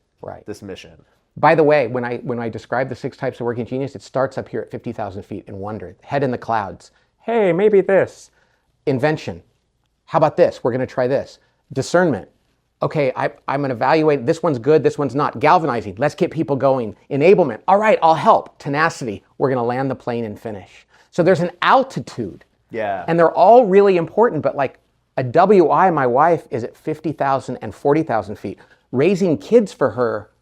mission. By the way, when I describe the 6 types of working genius, it starts up here at 50,000 feet in wonder, head in the clouds. Hey, maybe this. Invention. How about this? We're going to try this. Discernment. Okay, I'm going to evaluate. This one's good. This one's not. Galvanizing. Let's get people going. Enablement. All right, I'll help. Tenacity. We're going to land the plane and finish. So there's an altitude. Yeah. And they're all really important, but like a WI, my wife, is at 50,000 and 40,000 feet. Raising kids for her.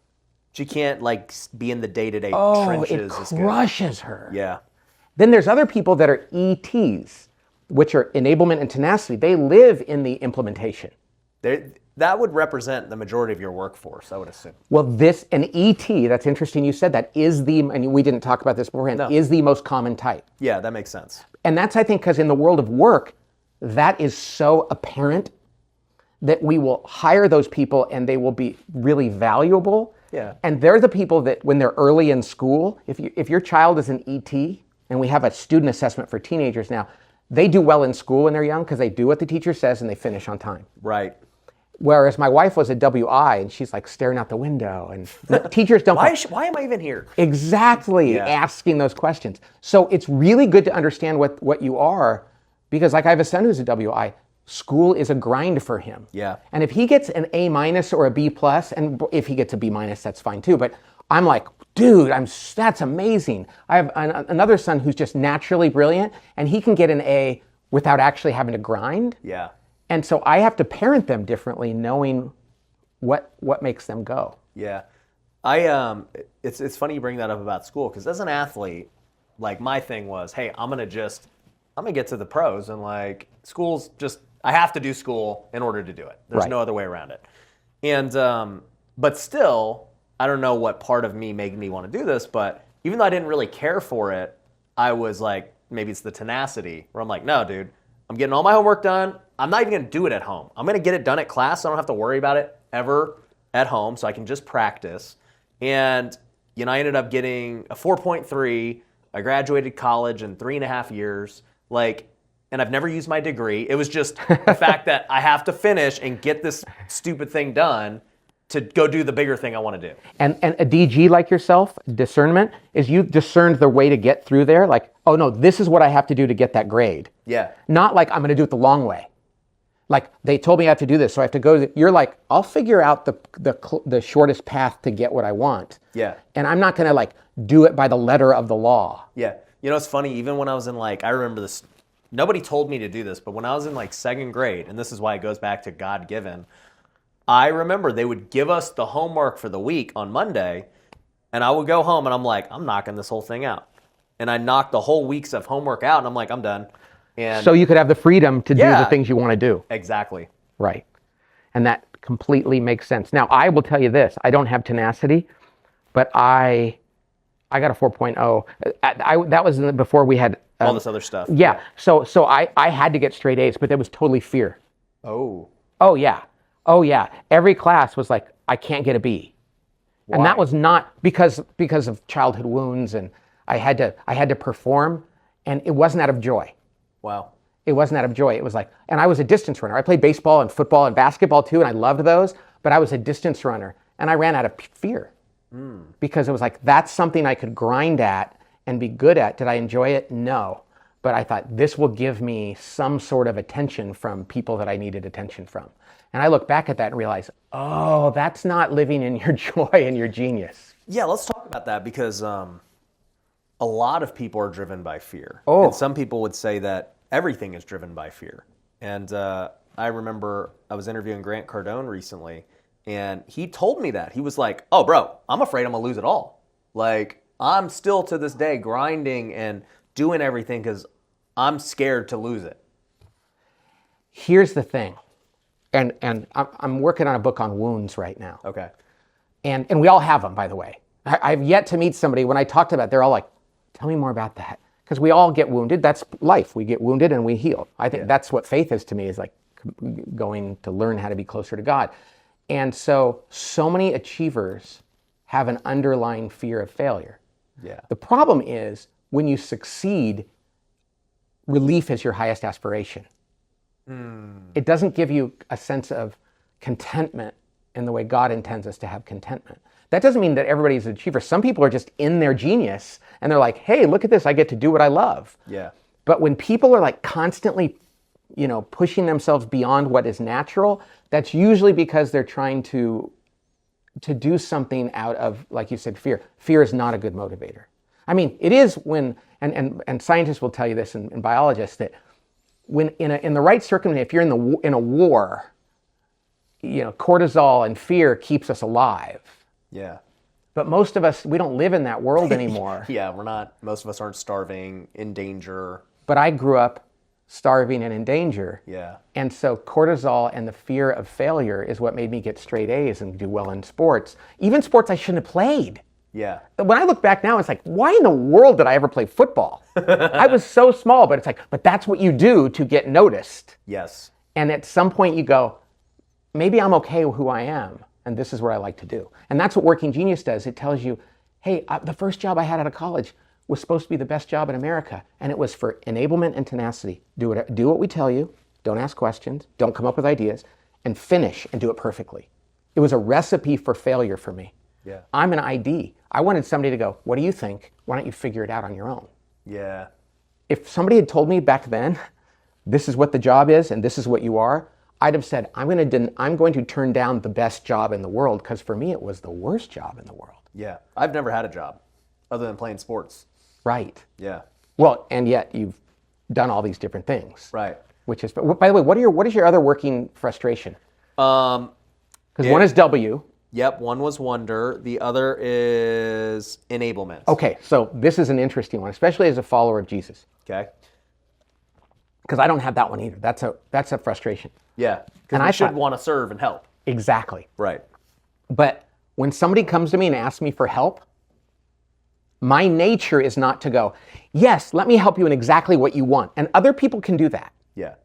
She can't like be in the day-to-day trenches. It crushes her. Yeah. Then there's other people that are ETs, which are enablement and tenacity. They live in the implementation. That would represent the majority of your workforce, I would assume. Well, an ET, that's interesting you said that, and we didn't talk about this beforehand, is the most common type. Yeah, that makes sense. And that's, I think, because in the world of work, that is so apparent that we will hire those people and they will be really valuable. Yeah. And they're the people that when they're early in school, if your child is an ET, and we have a student assessment for teenagers now, they do well in school when they're young because they do what the teacher says and they finish on time. Right. Whereas my wife was a WI and she's like staring out the window and teachers don't... Why am I even here? Exactly, asking those questions. So it's really good to understand what you are, because like I have a son who's a WI, school is a grind for him. Yeah. And if he gets an A- or a B+, and if he gets a B-, that's fine too, but I'm like, dude, that's amazing. I have another son who's just naturally brilliant, and he can get an A without actually having to grind. Yeah. And so I have to parent them differently, knowing what makes them go. Yeah. It's funny you bring that up about school, because as an athlete, like my thing was, hey, I'm gonna get to the pros, and like school's just, I have to do school in order to do it. There's no other way around it. And but still, I don't know what part of me made me want to do this, but even though I didn't really care for it, I was like, maybe it's the tenacity, where I'm like, no, dude, I'm getting all my homework done. I'm not even going to do it at home. I'm going to get it done at class, so I don't have to worry about it ever at home, so I can just practice. And I ended up getting a 4.3. I graduated college in 3.5 years. Like, and I've never used my degree. It was just the fact that I have to finish and get this stupid thing done to go do the bigger thing I want to do. And a DG like yourself, discernment, is you discerned the way to get through there. Like, oh no, this is what I have to do to get that grade. Yeah. Not like I'm going to do it the long way. Like they told me I have to do this, so I have to go. You're like, I'll figure out the shortest path to get what I want. Yeah. And I'm not going to like do it by the letter of the law. Yeah. You know, it's funny, even when I was in like, I remember this, nobody told me to do this, but when I was in like second grade, and this is why it goes back to God-given, I remember they would give us the homework for the week on Monday, and I would go home and I'm like, I'm knocking this whole thing out. And I knocked the whole weeks of homework out, and I'm like, I'm done. And so you could have the freedom to do the things you want to do. Exactly. Right. And that completely makes sense. Now, I will tell you this. I don't have tenacity, but I got a 4.0. That was before we had... all this other stuff. Yeah. So I had to get straight A's, but that was totally fear. Oh. Oh, yeah. Oh, yeah. Every class was like, I can't get a B. Why? And that was not because of childhood wounds, and I had to perform, and it wasn't out of joy. Wow. It wasn't out of joy. It was like, and I was a distance runner. I played baseball and football and basketball too, and I loved those, but I was a distance runner, and I ran out of fear because it was like, that's something I could grind at and be good at. Did I enjoy it? No. But I thought, this will give me some sort of attention from people that I needed attention from. And I look back at that and realize, oh, that's not living in your joy and your genius. Yeah, let's talk about that, because a lot of people are driven by fear. Oh. And some people would say that everything is driven by fear. And I remember I was interviewing Grant Cardone recently, and he told me that. He was like, oh, bro, I'm afraid I'm going to lose it all. Like, I'm still to this day grinding and doing everything because I'm scared to lose it. Here's the thing. And I'm working on a book on wounds right now. Okay. And we all have them, by the way. I've yet to meet somebody, when I talked about it, they're all like, tell me more about that. Because we all get wounded. That's life. We get wounded and we heal. I think that's what faith is to me, is like going to learn how to be closer to God. And so many achievers have an underlying fear of failure. Yeah. The problem is, when you succeed, relief is your highest aspiration. It doesn't give you a sense of contentment in the way God intends us to have contentment. That doesn't mean that everybody's an achiever. Some people are just in their genius, and they're like, hey, look at this, I get to do what I love. Yeah. But when people are like constantly, pushing themselves beyond what is natural, that's usually because they're trying to do something out of, like you said, fear. Fear is not a good motivator. I mean, it is when, and scientists will tell you this, and biologists, that when in the right circumstance, if you're in a war, cortisol and fear keeps us alive. Yeah. But most of us, we don't live in that world anymore. Yeah, most of us aren't starving, in danger. But I grew up starving and in danger. Yeah. And so cortisol and the fear of failure is what made me get straight A's and do well in sports. Even sports I shouldn't have played. Yeah. When I look back now, it's like, why in the world did I ever play football? I was so small, but it's like, but that's what you do to get noticed. Yes. And at some point you go, maybe I'm okay with who I am, and this is what I like to do. And that's what Working Genius does. It tells you, hey, the first job I had out of college was supposed to be the best job in America, and it was for enablement and tenacity. Do what we tell you, don't ask questions, don't come up with ideas, and finish and do it perfectly. It was a recipe for failure for me. Yeah. I'm an ID. I wanted somebody to go, what do you think? Why don't you figure it out on your own? Yeah. If somebody had told me back then, this is what the job is and this is what you are, I'd have said, I'm going to turn down the best job in the world, because for me it was the worst job in the world. Yeah. I've never had a job other than playing sports. Right. Yeah. Well, and yet you've done all these different things. Right. Which is, by the way, what is your other working frustration? Because one is W. Yep, one was wonder. The other is enablement. Okay, so this is an interesting one, especially as a follower of Jesus. Okay. Because I don't have that one either. That's a frustration. Yeah, And because I I should thought- want to serve and help. Exactly. Right. But when somebody comes to me and asks me for help, my nature is not to go, yes, let me help you in exactly what you want. And other people can do that. Yeah.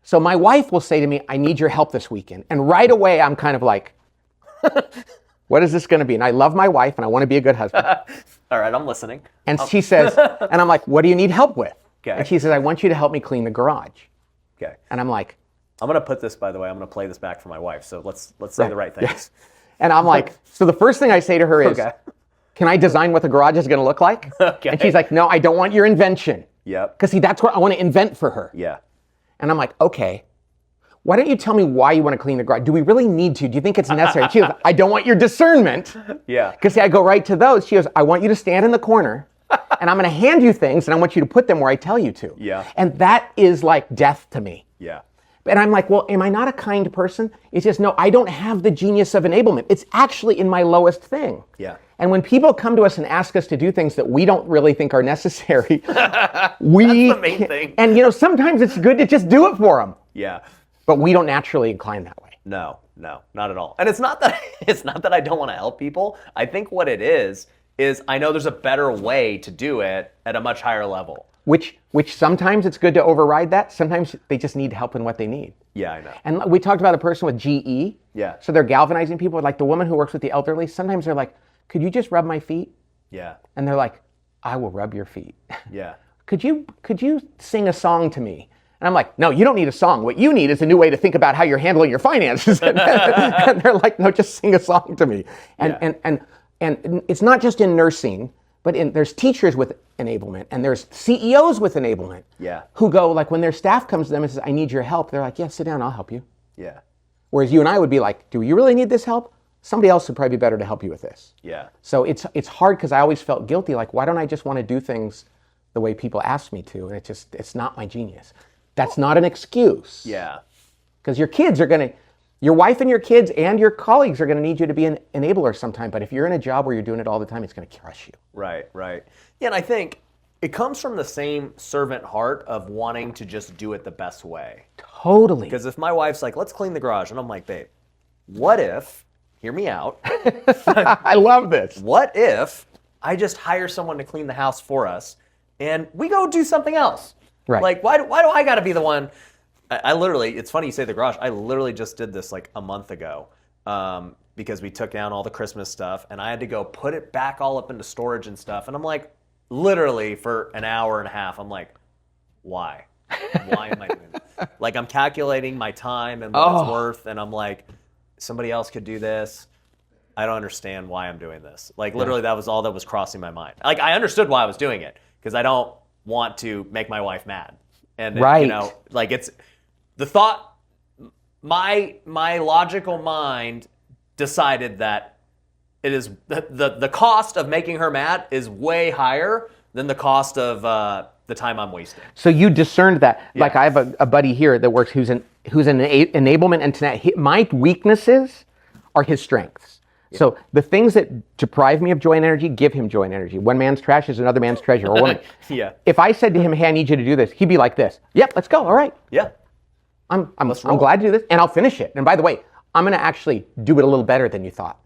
So my wife will say to me, I need your help this weekend. And right away, I'm kind of like, what is this going to be? And I love my wife and I want to be a good husband. All right, I'm listening. And she says, and I'm like, what do you need help with? Okay. And she says, I want you to help me clean the garage. Okay. And I'm like, I'm going to put this, by the way, I'm going to play this back for my wife. So let's say the right things. Yes. And I'm like, so the first thing I say to her is, Okay. can I design what the garage is going to look like? Okay. And she's like, no, I don't want your invention. Yep. Because see, that's what I want to invent for her. Yeah. And I'm like, okay, why don't you tell me why you want to clean the garage? Do we really need to? Do you think it's necessary? She goes, I don't want your discernment. Yeah. Because see, I go right to those. She goes, I want you to stand in the corner and I'm going to hand you things and I want you to put them where I tell you to. Yeah. And that is like death to me. Yeah. And I'm like, well, am I not a kind person? It's just, no, I don't have the genius of enablement. It's actually in my lowest thing. Yeah. And when people come to us and ask us to do things that we don't really think are necessary, That's the main thing. And sometimes it's good to just do it for them. Yeah. But we don't naturally incline that way. No, not at all. And it's not that I don't want to help people. I think what it is I know there's a better way to do it at a much higher level. Which sometimes it's good to override that. Sometimes they just need help in what they need. Yeah, I know. And we talked about a person with GE. Yeah. So they're galvanizing people. Like the woman who works with the elderly, sometimes they're like, could you just rub my feet? Yeah. And they're like, I will rub your feet. Yeah. Could you sing a song to me? And I'm like, no, you don't need a song. What you need is a new way to think about how you're handling your finances. And they're like, no, just sing a song to me. And it's not just in nursing, but there's teachers with enablement and there's CEOs with enablement. Yeah. Who go, like when their staff comes to them and says, I need your help. They're like, yeah, sit down, I'll help you. Yeah. Whereas you and I would be like, do you really need this help? Somebody else would probably be better to help you with this. Yeah. So it's hard because I always felt guilty. Like, why don't I just want to do things the way people ask me to? And it's not my genius. That's not an excuse. Yeah. Because your wife and your kids and your colleagues are going to need you to be an enabler sometime. But if you're in a job where you're doing it all the time, it's going to crush you. Right. Yeah, and I think it comes from the same servant heart of wanting to just do it the best way. Totally. Because if my wife's like, let's clean the garage, and I'm like, babe, what if, hear me out, I love this. what if I just hire someone to clean the house for us and we go do something else? Right. Like, why do I got to be the one? I literally, it's funny you say the garage. I literally just did this like a month ago because we took down all the Christmas stuff and I had to go put it back all up into storage and stuff. And I'm like, literally for an hour and a half, I'm like, why? Why am I doing this? Like, I'm calculating my time and what it's worth. And I'm like, somebody else could do this. I don't understand why I'm doing this. Like, literally, that was all that was crossing my mind. Like, I understood why I was doing it because I don't want to make my wife mad. And, right. Like it's the thought, my logical mind decided that it is the cost of making her mad is way higher than the cost of the time I'm wasting. So you discerned that. Yeah. Like I have a buddy here that works who's an enablement and my weaknesses are his strengths. Yeah. So the things that deprive me of joy and energy, give him joy and energy. One man's trash is another man's treasure. Or woman. Yeah. If I said to him, hey, I need you to do this, he'd be like this. Yep, let's go. All right. Yeah. I'm glad to do this, and I'll finish it. And by the way, I'm going to actually do it a little better than you thought,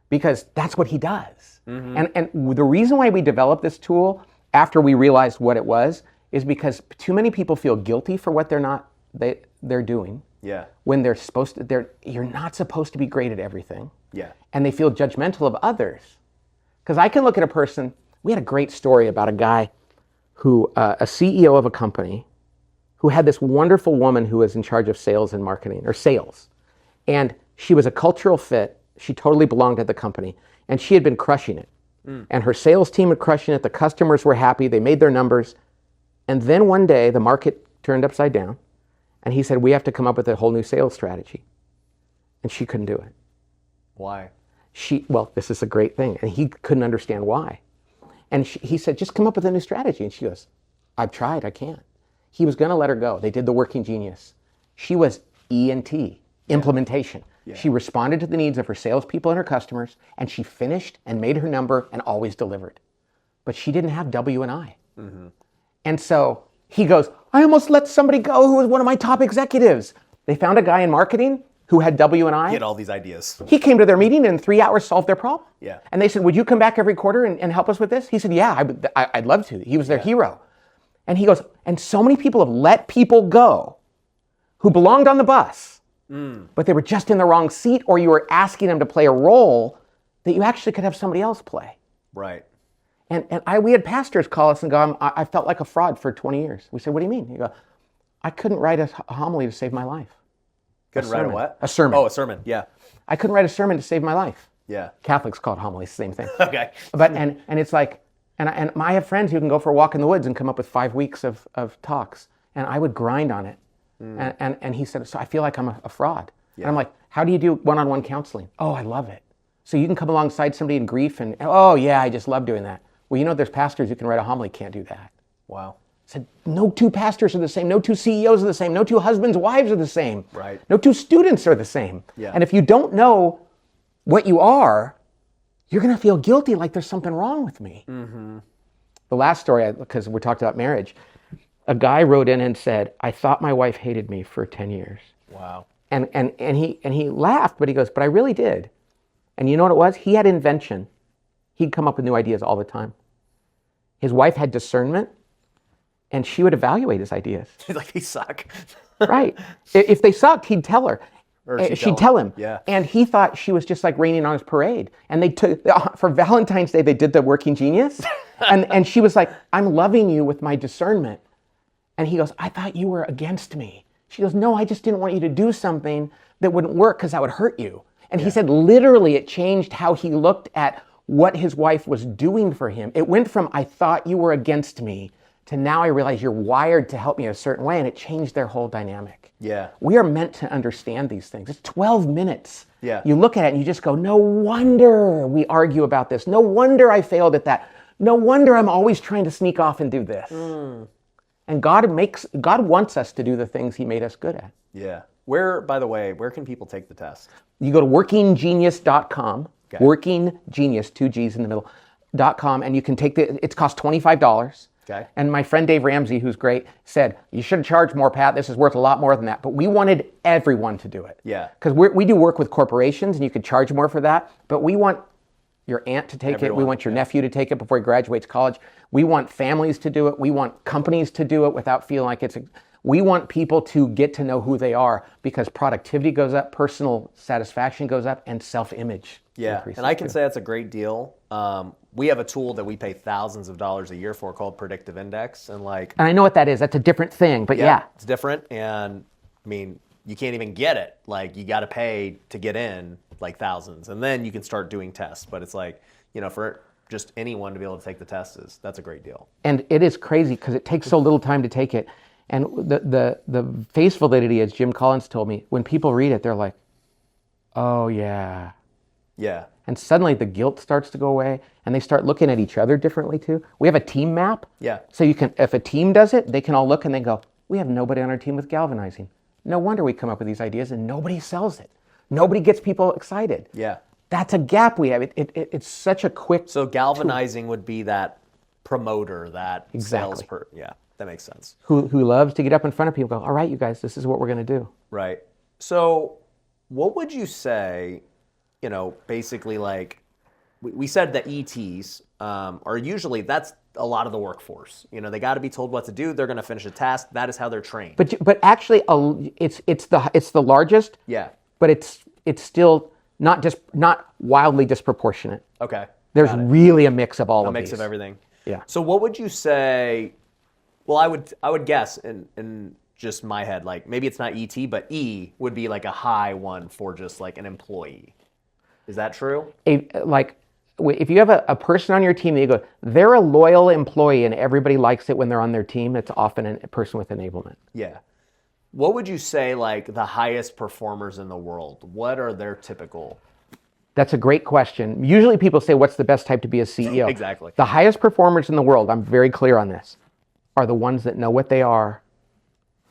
because that's what he does. Mm-hmm. And the reason why we developed this tool after we realized what it was is because too many people feel guilty for what they're doing. Yeah. When you're not supposed to be great at everything. Yeah. And they feel judgmental of others. Because I can look at a person. We had a great story about a guy who, a CEO of a company, who had this wonderful woman who was in charge of sales and marketing, or sales. And she was a cultural fit. She totally belonged at the company. And she had been crushing it. Mm. And her sales team was crushing it. The customers were happy. They made their numbers. And then one day, the market turned upside down. And he said, we have to come up with a whole new sales strategy. And she couldn't do it. Why? Well, this is a great thing. And he couldn't understand why. And he said, just come up with a new strategy. And she goes, I've tried, I can't. He was going to let her go. They did the working genius. She was E&T, implementation. Yeah. She responded to the needs of her salespeople and her customers, and she finished and made her number and always delivered. But she didn't have W&I. Mm-hmm. And so he goes, I almost let somebody go who was one of my top executives. They found a guy in marketing who had W&I. He had all these ideas. He came to their meeting and in 3 hours solved their problem. Yeah. And they said, would you come back every quarter and help us with this? He said, yeah, I'd love to. He was their hero. And he goes, and so many people have let people go who belonged on the bus, but they were just in the wrong seat, or you were asking them to play a role that you actually could have somebody else play. Right. We had pastors call us and go, I felt like a fraud for 20 years. We said, what do you mean? He go, I couldn't write a homily to save my life. Couldn't write a what? A sermon. Oh, a sermon. Yeah. I couldn't write a sermon to save my life. Yeah. Catholics call it homilies, same thing. Okay. But and it's like, and I have friends who can go for a walk in the woods and come up with 5 weeks of talks, and I would grind on it. And he said, so I feel like I'm a fraud. Yeah. And I'm like, how do you do one-on-one counseling? Oh, I love it. So you can come alongside somebody in grief and, oh yeah, I just love doing that. Well, there's pastors who can write a homily, can't do that. Wow. I said, no two pastors are the same, no two CEOs are the same, no two husbands, wives are the same. Right. No two students are the same. Yeah. And if you don't know what you are, you're going to feel guilty like there's something wrong with me. Mm-hmm. The last story, because we talked about marriage, a guy wrote in and said, I thought my wife hated me for 10 years. Wow. And he laughed, but he goes, but I really did. And you know what it was? He had invention. He'd come up with new ideas all the time. His wife had discernment, and she would evaluate his ideas. Like, they suck. Right. If they sucked, he'd tell her. Or she'd tell him. Yeah. And he thought she was just like raining on his parade. And they took, for Valentine's Day, they did the Working Genius. and she was like, I'm loving you with my discernment. And he goes, I thought you were against me. She goes, no, I just didn't want you to do something that wouldn't work because that would hurt you. And he said, literally, it changed how he looked at what his wife was doing for him. It went from, I thought you were against me, to now I realize you're wired to help me a certain way, and it changed their whole dynamic. Yeah. We are meant to understand these things. It's 12 minutes. Yeah. You look at it and you just go, no wonder we argue about this. No wonder I failed at that. No wonder I'm always trying to sneak off and do this. And God wants us to do the things he made us good at. Yeah. By the way, where can people take the test? You go to workinggenius.com, Okay. workinggenius, 2 G's in the middle, .com, and you can take it costs $25. Okay. And my friend Dave Ramsey, who's great, said, you should charge more, Pat. This is worth a lot more than that. But we wanted everyone to do it. Yeah. Because we do work with corporations, and you could charge more for that. But we want your aunt to take it. We want your nephew to take it before he graduates college. We want families to do it. We want companies to do it without feeling like we want people to get to know who they are, because productivity goes up, personal satisfaction goes up, and self-image increases. And I can say that's a great deal. We have a tool that we pay thousands of dollars a year for called Predictive Index. And I know what that is. That's a different thing, but yeah. It's different. And I mean, you can't even get it. Like, you got to pay to get in like thousands. And then you can start doing tests. But it's like, for just anyone to be able to take the test that's a great deal. And it is crazy because it takes so little time to take it. And the face validity, as Jim Collins told me, when people read it, they're like, oh yeah. Yeah. And suddenly the guilt starts to go away, and they start looking at each other differently too. We have a team map. Yeah. So if a team does it, they can all look and they go, we have nobody on our team with galvanizing. No wonder we come up with these ideas and nobody sells it. Nobody gets people excited. Yeah. That's a gap we have. It's such a quick So galvanizing would be that promoter, that Exactly. salesperson. Yeah, that makes sense. who loves to get up in front of people and go, all right, you guys, this is what we're going to do. Right. So what would you say, basically, like, we said that ETs are usually, that's a lot of the workforce. They got to be told what to do. They're going to finish a task. That is how they're trained. But actually, it's the largest. Yeah. But it's still not wildly disproportionate. Okay. There's really a mix of all of these. A mix of everything. Yeah. So what would you say? Well, I would guess in just my head, like, maybe it's not ET, but E would be like a high one for just like an employee. Is that true? If you have a person on your team that you go, they're a loyal employee and everybody likes it when they're on their team, it's often a person with enablement. Yeah. What would you say, like, the highest performers in the world? What are their typical? That's a great question. Usually people say, what's the best type to be a CEO? Exactly. The highest performers in the world, I'm very clear on this, are the ones that know what they are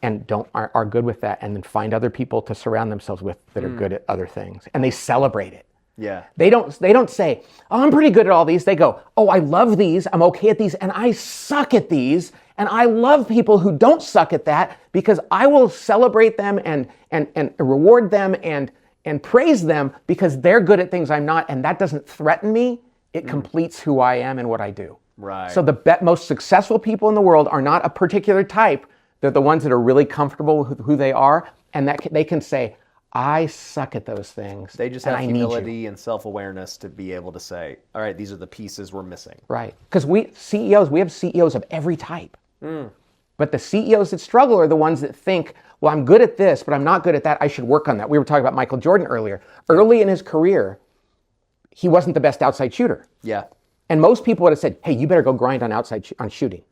and are good with that, and then find other people to surround themselves with that are good at other things. And they celebrate it. Yeah. They don't say, oh, I'm pretty good at all these. They go, oh, I love these, I'm okay at these, and I suck at these. And I love people who don't suck at that, because I will celebrate them and reward them and praise them because they're good at things I'm not, and that doesn't threaten me. It completes who I am and what I do. Right. So the most successful people in the world are not a particular type. They're the ones that are really comfortable with who they are, and that they can say, I suck at those things. They just and have I need you. humility and self-awareness to be able to say, all right, these are the pieces we're missing. Right. Because we have CEOs of every type. But the CEOs that struggle are the ones that think, well, I'm good at this, but I'm not good at that. I should work on that. We were talking about Michael Jordan earlier. Early in his career, he wasn't the best outside shooter. Yeah. And most people would have said, hey, you better go grind on on shooting.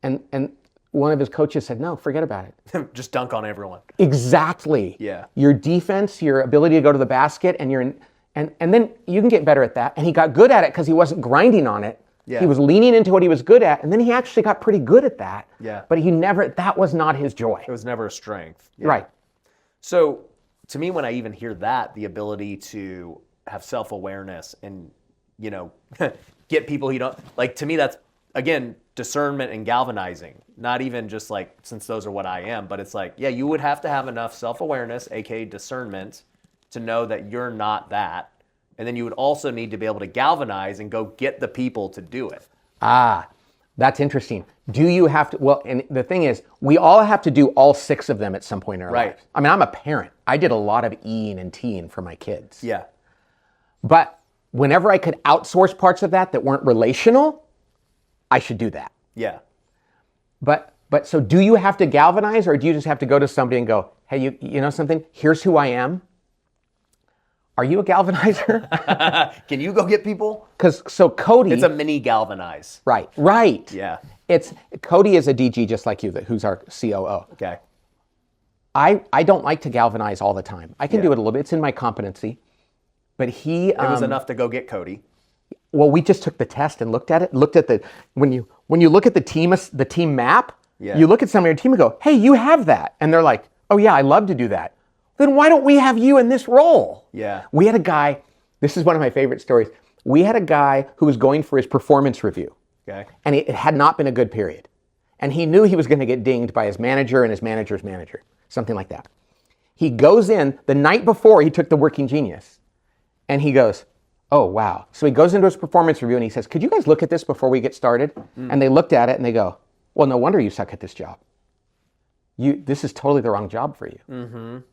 And one of his coaches said, no, forget about it. Just dunk on everyone. Exactly. Yeah. Your defense, your ability to go to the basket, and then you can get better at that. And he got good at it because he wasn't grinding on it. Yeah. He was leaning into what he was good at, and then he actually got pretty good at that. Yeah. But that was not his joy. It was never a strength. Yeah. Right. So to me, when I even hear that, the ability to have self-awareness and, get people you don't, like, to me, that's, again, discernment and galvanizing. Not even just like, since those are what I am, but it's like, yeah, you would have to have enough self-awareness, aka discernment, to know that you're not that. And then you would also need to be able to galvanize and go get the people to do it. That's interesting. Do you have to, well, and the thing is, we all have to do all 6 of them at some point in our lives. I mean, I'm a parent. I did a lot of E-ing and T-ing for my kids. Yeah. But whenever I could outsource parts of that weren't relational, I should do that. Yeah. But so do you have to galvanize, or do you just have to go to somebody and go, hey, you know something? Here's who I am. Are you a galvanizer? Can you go get people? So Cody... It's a mini galvanize. Right. Yeah. Cody is a DG just like you, who's our COO. Okay. I don't like to galvanize all the time. I can do it a little bit. It's in my competency. But it was enough to go get Cody. Well, we just took the test and looked at it. Looked at when you look at the team map, you look at somebody on your team and go, hey, you have that. And they're like, oh yeah, I love to do that. Then why don't we have you in this role? Yeah. We had a guy, this is one of my favorite stories. We had a guy who was going for his performance review. Okay. And it had not been a good period. And he knew he was going to get dinged by his manager and his manager's manager, something like that. He goes in the night before he took the Working Genius, and he goes, oh, wow. So he goes into his performance review and he says, could you guys look at this before we get started? And they looked at it and they go, well, no wonder you suck at this job. This is totally the wrong job for you.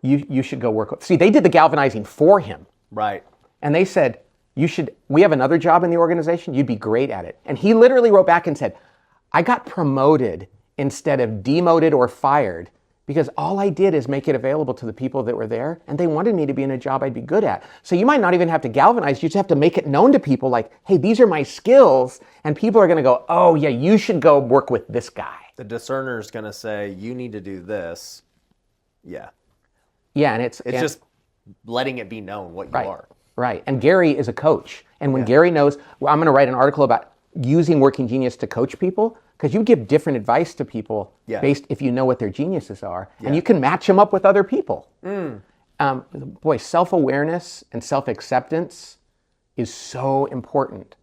You should go work. See, they did the galvanizing for him. Right. And they said, we have another job in the organization. You'd be great at it. And he literally wrote back and said, I got promoted instead of demoted or fired because all I did is make it available to the people that were there, and they wanted me to be in a job I'd be good at. So you might not even have to galvanize, you just have to make it known to people like, hey, these are my skills, and people are gonna go, oh yeah, you should go work with this guy. The discerner is gonna say, you need to do this. Yeah. Yeah, and it's just letting it be known what you are. Right, and Gary is a coach, and when Gary knows, well, I'm gonna write an article about using Working Genius to coach people, because you give different advice to people based if you know what their geniuses are, and you can match them up with other people. Boy, self-awareness and self-acceptance is so important.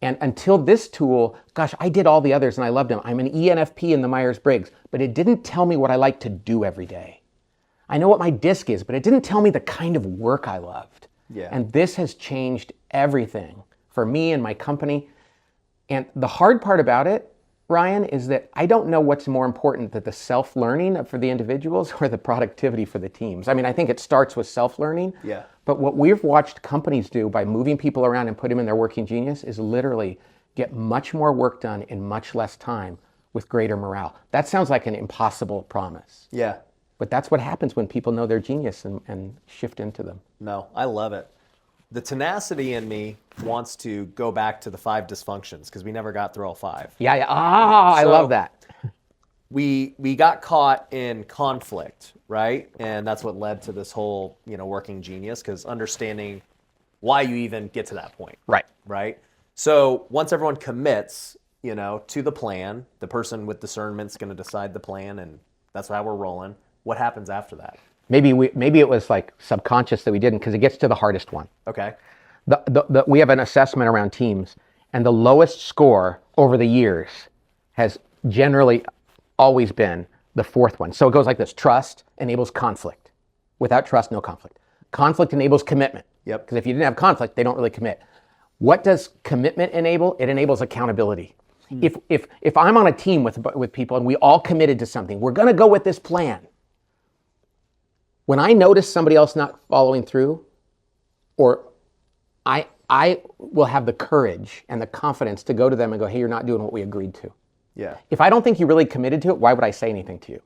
And until this tool, gosh, I did all the others and I loved them. I'm an ENFP in the Myers-Briggs, but it didn't tell me what I like to do every day. I know what my disc is, but it didn't tell me the kind of work I loved. Yeah. And this has changed everything for me and my company. And the hard part about it, Ryan, is that I don't know what's more important, that the self-learning for the individuals or the productivity for the teams. I mean, I think it starts with self-learning. Yeah. But what we've watched companies do by moving people around and put them in their Working Genius is literally get much more work done in much less time with greater morale. That sounds like an impossible promise. Yeah. But that's what happens when people know their genius and shift into them. No, I love it. The tenacity in me wants to go back to the 5 dysfunctions because we never got through all 5. Yeah. I love that. We got caught in conflict, right? And that's what led to this whole, Working Genius, because understanding why you even get to that point. Right? So once everyone commits, to the plan, the person with discernment's going to decide the plan, and that's how we're rolling. What happens after that? Maybe it was like subconscious that we didn't, because it gets to the hardest one. Okay. We have an assessment around teams, and the lowest score over the years has generally always been the 4th one. So it goes like this: trust enables conflict. Without trust, no conflict. Conflict enables commitment. Yep. Because if you didn't have conflict, they don't really commit. What does commitment enable? It enables accountability. If I'm on a team with people and we all committed to something, we're going to go with this plan. When I notice somebody else not following through, or I will have the courage and the confidence to go to them and go, hey, you're not doing what we agreed to. Yeah. If I don't think you really committed to it, why would I say anything to you?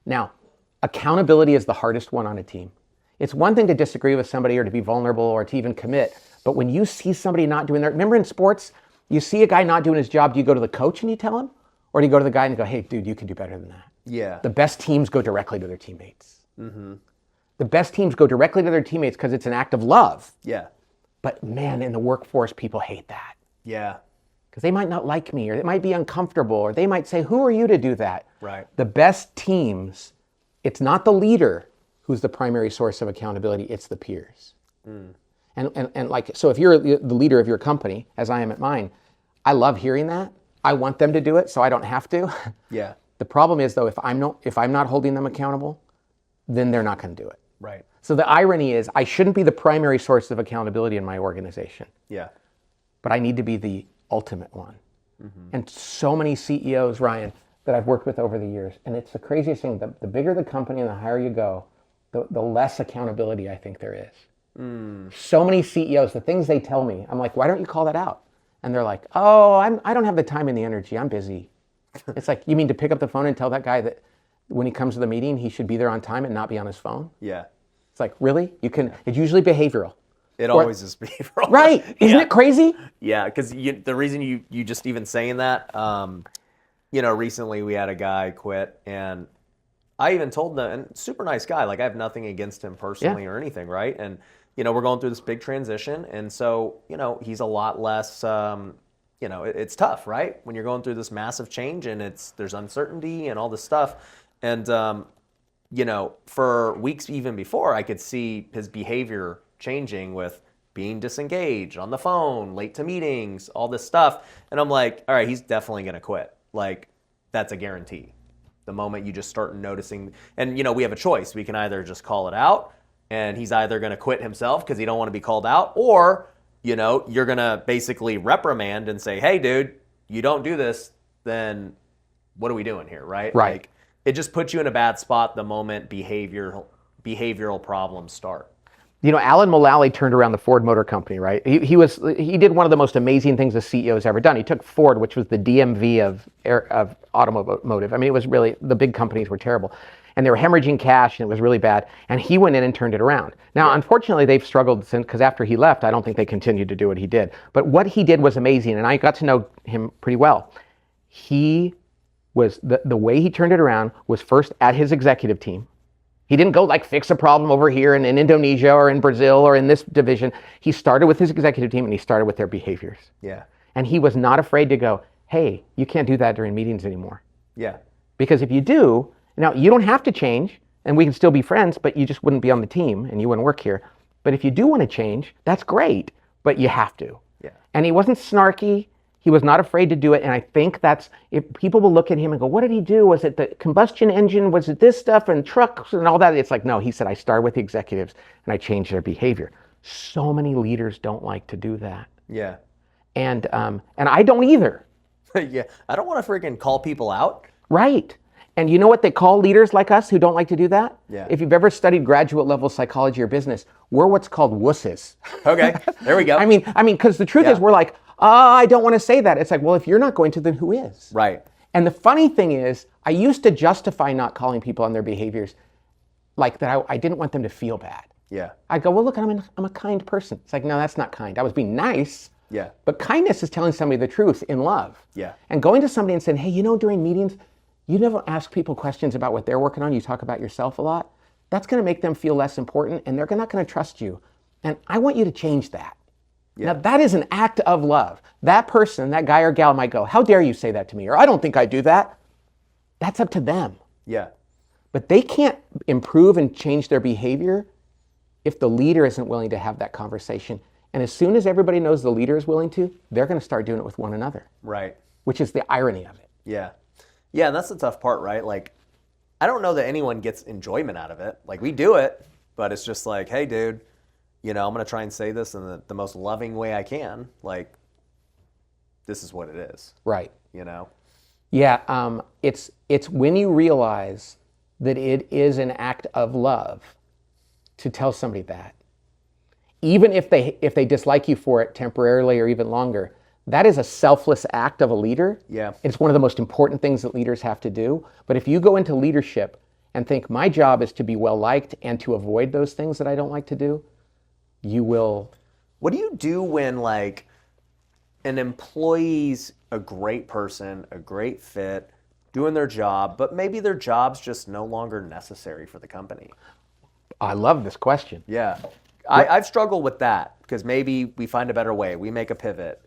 Now, accountability is the hardest one on a team. It's one thing to disagree with somebody or to be vulnerable or to even commit. But when you see somebody not doing their, remember in sports, you see a guy not doing his job, do you go to the coach and you tell him? Or do you go to the guy and go, hey, dude, you can do better than that? Yeah. The best teams go directly to their teammates. Mm-hmm. The best teams go directly to their teammates because it's an act of love. Yeah. But man, in the workforce, people hate that. Yeah. Because they might not like me, or it might be uncomfortable, or they might say, who are you to do that? Right. The best teams, it's not the leader who's the primary source of accountability, it's the peers. And like, so if you're the leader of your company, as I am at mine, I love hearing that. I want them to do it so I don't have to. Yeah. The problem is though, if I'm not holding them accountable, then they're not going to do it. Right. So the irony is I shouldn't be the primary source of accountability in my organization. Yeah. But I need to be the ultimate one. And so many CEOs, Ryan, that I've worked with over the years, and it's the craziest thing, the bigger the company and the higher you go, the less accountability I think there is. So many CEOs, the things they tell me, I'm like, why don't you call that out? And they're like, oh, I don't have the time and the energy, I'm busy. It's like, you mean to pick up the phone and tell that guy that when he comes to the meeting, he should be there on time and not be on his phone? Yeah. It's like, really? You can, it's usually behavioral. It always is behavioral. Right. Isn't it crazy? Yeah, because the reason you just even saying that, recently we had a guy quit, and I even told them, and super nice guy, like I have nothing against him personally or anything, right? And, we're going through this big transition, and so, he's a lot less, it's tough, right? When you're going through this massive change, and there's uncertainty and all this stuff, and, for weeks even before, I could see his behavior changing with being disengaged on the phone, late to meetings, all this stuff. And I'm like, all right, he's definitely going to quit. Like, that's a guarantee. The moment you just start noticing, and we have a choice. We can either just call it out, and he's either going to quit himself because he don't want to be called out, or, you're going to basically reprimand and say, hey, dude, you don't do this, then what are we doing here, right? Right. Like, it just puts you in a bad spot the moment behavioral problems start. Alan Mulally turned around the Ford Motor Company, right? He did one of the most amazing things a CEO has ever done. He took Ford, which was the DMV of automotive. I mean, it was really, the big companies were terrible. And they were hemorrhaging cash, and it was really bad. And he went in and turned it around. Now, unfortunately, they've struggled since, because after he left, I don't think they continued to do what he did. But what he did was amazing, and I got to know him pretty well. He was, the way he turned it around was first at his executive team. He didn't go like fix a problem over here in Indonesia or in Brazil or in this division. He started with his executive team, and he started with their behaviors. Yeah. And he was not afraid to go, hey, you can't do that during meetings anymore. Yeah. Because if you do, now you don't have to change, and we can still be friends, but you just wouldn't be on the team and you wouldn't work here. But if you do want to change, that's great, but you have to. Yeah. And he wasn't snarky. He was not afraid to do it. And I think that's, if people will look at him and go, what did he do? Was it the combustion engine? Was it this stuff and trucks and all that? It's like, no, he said, I started with the executives and I changed their behavior. So many leaders don't like to do that. Yeah. And I don't either. Yeah. I don't want to freaking call people out. Right. And you know what they call leaders like us who don't like to do that? Yeah. If you've ever studied graduate level psychology or business, we're what's called wusses. Okay. There we go. I mean, because the truth is we're like, I don't want to say that. It's like, well, if you're not going to, then who is? Right. And the funny thing is, I used to justify not calling people on their behaviors like that. I didn't want them to feel bad. Yeah. I go, well, look, I'm a kind person. It's like, no, that's not kind. I was being nice. Yeah. But kindness is telling somebody the truth in love. Yeah. And going to somebody and saying, hey, during meetings, you never ask people questions about what they're working on. You talk about yourself a lot. That's going to make them feel less important, and they're not going to trust you. And I want you to change that. Yeah. Now, that is an act of love. That person, that guy or gal might go, how dare you say that to me? Or I don't think I do that. That's up to them. Yeah. But they can't improve and change their behavior if the leader isn't willing to have that conversation. And as soon as everybody knows the leader is willing to, they're going to start doing it with one another. Right. Which is the irony of it. Yeah. Yeah, and that's the tough part, right? Like, I don't know that anyone gets enjoyment out of it. Like, we do it, but it's just like, hey, dude, I'm going to try and say this in the most loving way I can. Like, this is what it is. Right. You know? Yeah, it's when you realize that it is an act of love to tell somebody that. Even if they dislike you for it temporarily or even longer, that is a selfless act of a leader. Yeah. It's one of the most important things that leaders have to do. But if you go into leadership and think my job is to be well liked and to avoid those things that I don't like to do, you will. What do you do when like an employee's a great person, a great fit, doing their job, but maybe their job's just no longer necessary for the company? I love this question. Yeah. I've struggled with that because maybe we find a better way. We make a pivot.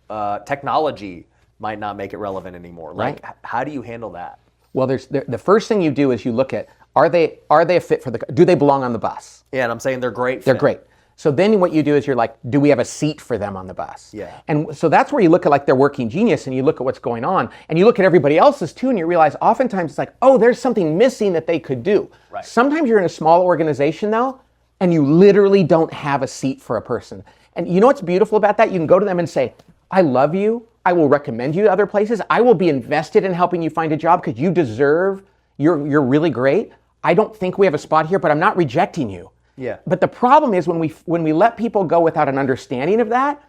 Technology might not make it relevant anymore. Like, Right. How do you handle that? Well, the first thing you do is you look at, are they a fit for do they belong on the bus? Yeah, and I'm saying they're great. They're fit. great. So then what you do is you're like, do we have a seat for them on the bus? Yeah. And so that's where you look at like their working genius and you look at what's going on and you look at everybody else's too and you realize oftentimes it's like, oh, there's something missing that they could do. Right. Sometimes you're in a small organization though, and you literally don't have a seat for a person. And you know what's beautiful about that? You can go to them and say, I love you. I will recommend you to other places. I will be invested in helping you find a job because you deserve, you're really great. I don't think we have a spot here, but I'm not rejecting you. Yeah. But the problem is when we let people go without an understanding of that,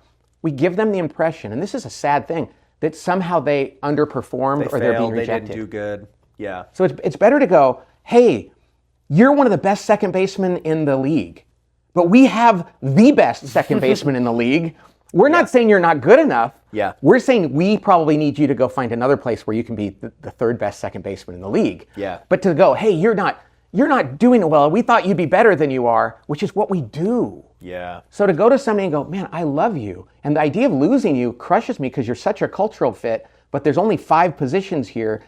we give them the impression, and this is a sad thing, that somehow they underperformed or they're being rejected. They didn't do good. Yeah. So it's better to go, hey, you're one of the best second basemen in the league, but we have the best second baseman in the league. We're not saying you're not good enough. Yeah. We're saying we probably need you to go find another place where you can be the third best second baseman in the league. Yeah. But to go, hey, you're not doing it well. We thought you'd be better than you are, which is what we do. Yeah. So to go to somebody and go, man, I love you. And the idea of losing you crushes me because you're such a cultural fit, but there's only 5 positions here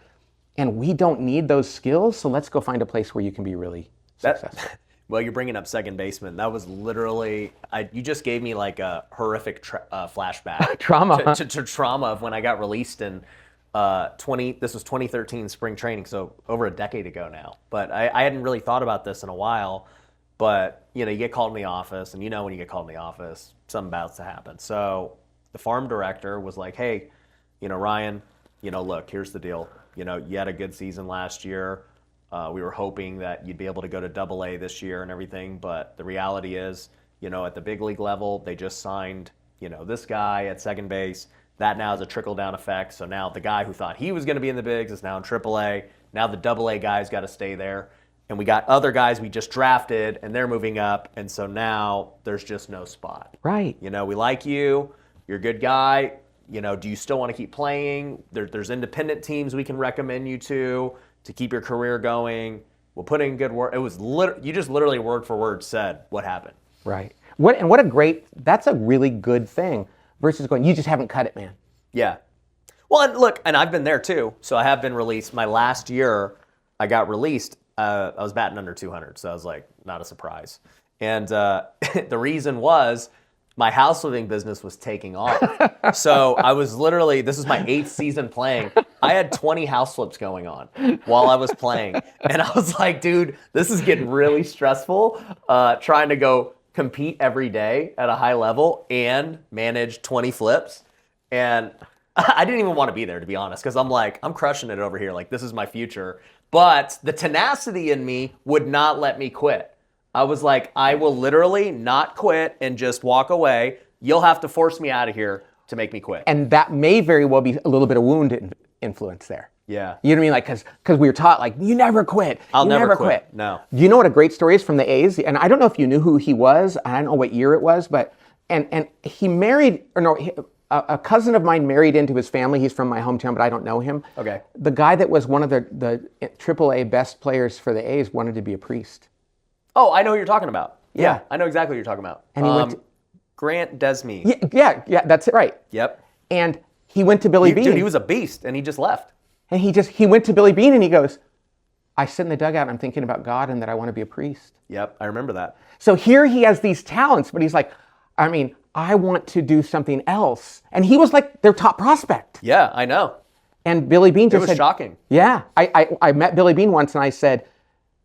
and we don't need those skills. So let's go find a place where you can be really successful. Well, you're bringing up second baseman. That was literally, you just gave me like a horrific flashback. Trauma. To trauma of when I got released in this was 2013 spring training, so over a decade ago now. But I hadn't really thought about this in a while. But, you get called in the office, and when you get called in the office, something bad's to happen. So the farm director was like, hey, Ryan, look, here's the deal. You had a good season last year. We were hoping that you'd be able to go to AA this year and everything, but the reality is, at the big league level, they just signed, this guy at second base. That now has a trickle-down effect. So now the guy who thought he was going to be in the bigs is now in AAA. Now the AA guy's got to stay there. And we got other guys we just drafted, and they're moving up. And so now there's just no spot. Right. We like you. You're a good guy. Do you still want to keep playing? There's independent teams we can recommend you to keep your career going. We'll put in good work. It was you just literally word for word said what happened. Right. That's a really good thing versus going, you just haven't cut it, man. Yeah. Well, and look, and I've been there too. So I have been released. My last year I got released, I was batting under 200. So I was like, not a surprise. And the reason was my house flipping business was taking off. So I was literally, this is my 8th season playing. I had 20 house flips going on while I was playing. And I was like, dude, this is getting really stressful trying to go compete every day at a high level and manage 20 flips. And I didn't even want to be there, to be honest, because I'm like, I'm crushing it over here. Like, this is my future. But the tenacity in me would not let me quit. I was like, I will literally not quit and just walk away. You'll have to force me out of here to make me quit. And that may very well be a little bit of wound influence there. Yeah. You know what I mean? Like, because we were taught, like, you never quit. I'll you never quit. No. Do you know what a great story is from the A's? And I don't know if you knew who he was. I don't know what year it was, but, and he married, a cousin of mine married into his family. He's from my hometown, but I don't know him. Okay. The guy that was one of the AAA best players for the A's wanted to be a priest. Oh, I know who you're talking about. Yeah. I know exactly what you're talking about. And he went to, Grant Desme. yeah, that's it, right. Yep. And he went to Billy Beane. Dude, he was a beast, and he just left. And he went to Billy Beane and he goes, I sit in the dugout and I'm thinking about God and that I want to be a priest. Yep, I remember that. So here he has these talents, but he's like, I want to do something else. And he was like their top prospect. Yeah, I know. And Billy Beane just It was said, shocking. Yeah. I met Billy Beane once and I said,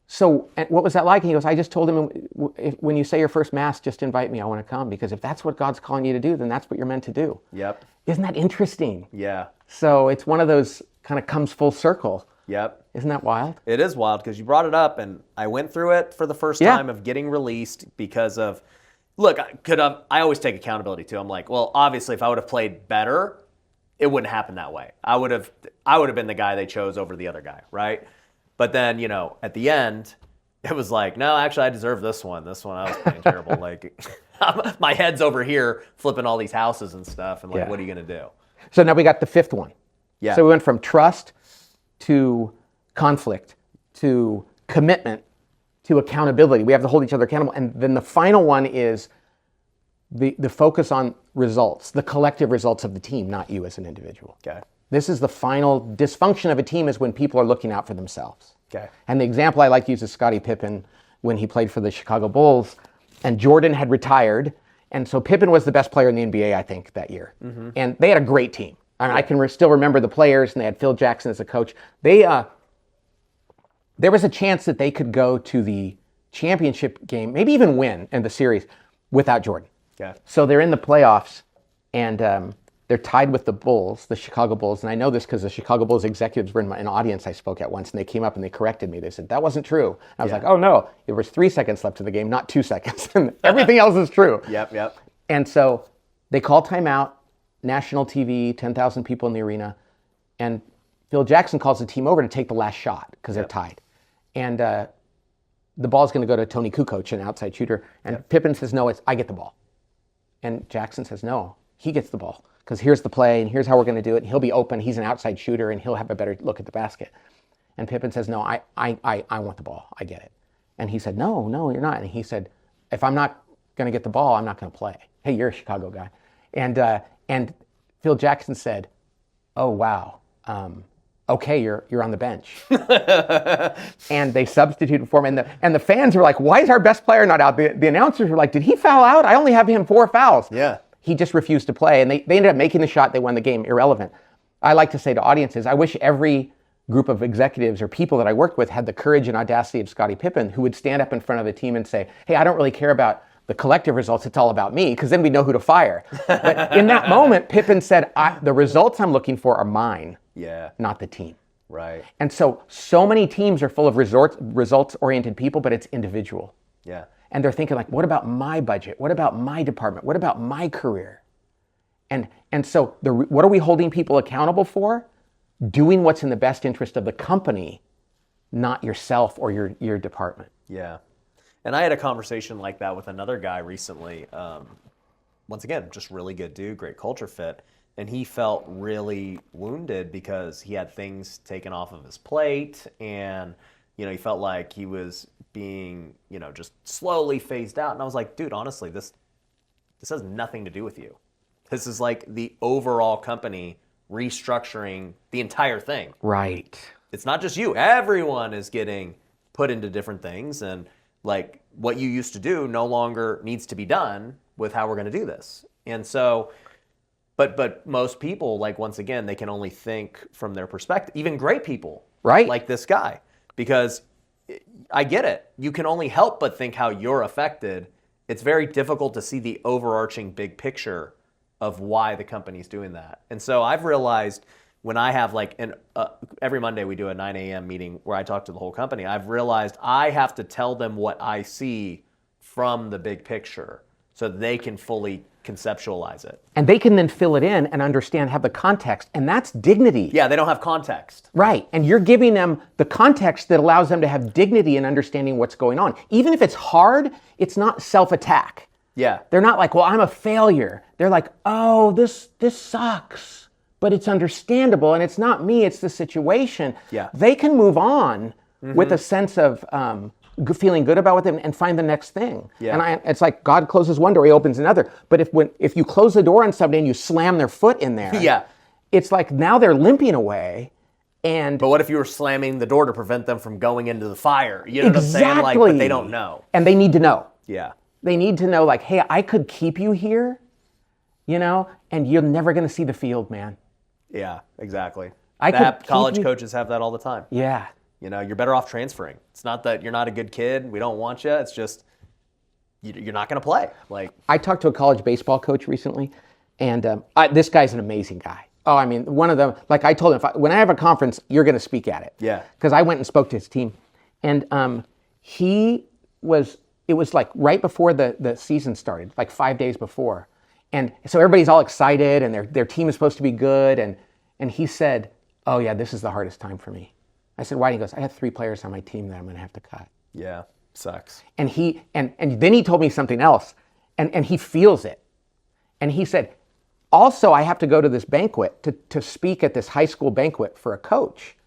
so what was that like? And he goes, I just told him, when you say your first mass, just invite me. I want to come, because if that's what God's calling you to do, then that's what you're meant to do. Yep. Isn't that interesting? Yeah. So it's one of those kind of comes full circle. Yep. Isn't that wild? It is wild because you brought it up, and I went through it for the first time of getting released because of, look, I always take accountability too. I'm like, well, obviously if I would have played better, it wouldn't happen that way. I would have been the guy they chose over the other guy, right? But then, at the end, it was like, no, actually I deserve this one. This one I was playing terrible. Like my head's over here flipping all these houses and stuff, and like, what are you going to do? So now we got the fifth one. Yeah. So we went from trust to conflict to commitment to accountability. We have to hold each other accountable. And then the final one is the focus on results, the collective results of the team, not you as an individual. Okay. This is the final dysfunction of a team, is when people are looking out for themselves. Okay. And the example I like to use is Scottie Pippen when he played for the Chicago Bulls, and Jordan had retired. And so Pippen was the best player in the NBA, I think, that year. Mm-hmm. And they had a great team. I can still remember the players, and they had Phil Jackson as a coach. There was a chance that they could go to the championship game, maybe even win in the series without Jordan. Okay. So they're in the playoffs, and they're tied with the Bulls, the Chicago Bulls. And I know this because the Chicago Bulls executives were in an audience I spoke at once, and they came up and they corrected me. They said, that wasn't true. And I was like, oh no, there was 3 seconds left in the game, not 2 seconds. And everything else is true. Yep. And so they call timeout, national TV, 10,000 people in the arena. And Phil Jackson calls the team over to take the last shot because they're tied. And the ball's going to go to Tony Kukoc, an outside shooter. And Pippen says, no, I get the ball. And Jackson says, no, he gets the ball because here's the play and here's how we're going to do it. And he'll be open. He's an outside shooter and he'll have a better look at the basket. And Pippen says, no, I want the ball. I get it. And he said, no, you're not. And he said, if I'm not going to get the ball, I'm not going to play. Hey, you're a Chicago guy. And Phil Jackson said, oh, wow. Okay, you're on the bench. And they substituted for him. And the fans were like, why is our best player not out? The announcers were like, did he foul out? I only have him 4 fouls. Yeah. He just refused to play. And they ended up making the shot. They won the game. Irrelevant. I like to say to audiences, I wish every group of executives or people that I worked with had the courage and audacity of Scottie Pippen, who would stand up in front of the team and say, hey, I don't really care about the collective results. It's all about me, because then we know who to fire. But in that moment, Pippen said, the results I'm looking for are mine, not the team. Right. And so many teams are full of results-oriented people, but it's individual. Yeah. And they're thinking like, what about my budget? What about my department? What about my career? And so what are we holding people accountable for? Doing what's in the best interest of the company, not yourself or your department. Yeah. And I had a conversation like that with another guy recently. Once again, just really good dude, great culture fit. And he felt really wounded because he had things taken off of his plate, and he felt like he was being just slowly phased out. And I was like, dude, honestly, this has nothing to do with you. This is like the overall company restructuring the entire thing. Right. It's not just you. Everyone is getting put into different things, and like what you used to do no longer needs to be done with how we're going to do this. And so, but most people, like, once again, they can only think from their perspective, even great people, right? Like this guy, because I get it. You can only help but think how you're affected. It's very difficult to see the overarching big picture of why the company's doing that. And so I've realized when I have every Monday we do a 9 a.m. meeting where I talk to the whole company, I've realized I have to tell them what I see from the big picture so they can fully conceptualize it. And they can then fill it in and understand, have the context, and that's dignity. Yeah, they don't have context. Right, and you're giving them the context that allows them to have dignity in understanding what's going on. Even if it's hard, it's not self-attack. Yeah. They're not like, well, I'm a failure. They're like, oh, this sucks, but it's understandable, and it's not me, it's the situation. Yeah. They can move on with a sense of feeling good about it and find the next thing. Yeah. And it's like God closes one door, he opens another. But if you close the door on somebody and you slam their foot in there, yeah, it's like now they're limping away. But what if you were slamming the door to prevent them from going into the fire? You know what I'm saying? Like, but they don't know. And they need to know. Yeah. They need to know, like, hey, I could keep you here, and you're never going to see the field, man. Yeah, exactly. College coaches have that all the time. Yeah. You're better off transferring. It's not that you're not a good kid. We don't want you. It's just you're not going to play. Like, I talked to a college baseball coach recently, and this guy's an amazing guy. Oh, I mean, one of them, like I told him, when I have a conference, you're going to speak at it. Yeah. Because I went and spoke to his team. And it was like right before the season started, like 5 days before. And so everybody's all excited and their team is supposed to be good. And he said, oh yeah, this is the hardest time for me. I said, why? And he goes, I have 3 players on my team that I'm going to have to cut. Yeah, sucks. And then he told me something else, and he feels it. And he said, also, I have to go to this banquet to speak at this high school banquet for a coach.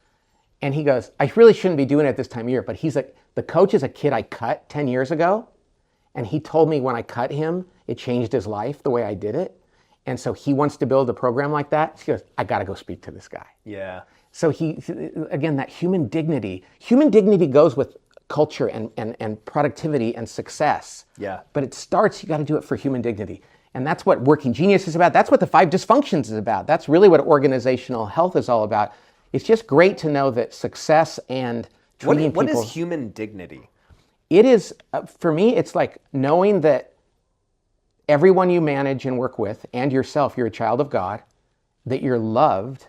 And he goes, I really shouldn't be doing it this time of year, but he's like, the coach is a kid I cut 10 years ago. And he told me when I cut him, it changed his life the way I did it. And so he wants to build a program like that. He goes, I got to go speak to this guy. Yeah. So again, that human dignity goes with culture and productivity and success. Yeah. But it starts, you got to do it for human dignity. And that's what Working Genius is about. That's what the 5 dysfunctions is about. That's really what organizational health is all about. It's just great to know that success and treating people... What is human dignity? It is, for me, it's like knowing that everyone you manage and work with, and yourself, you're a child of God, that you're loved,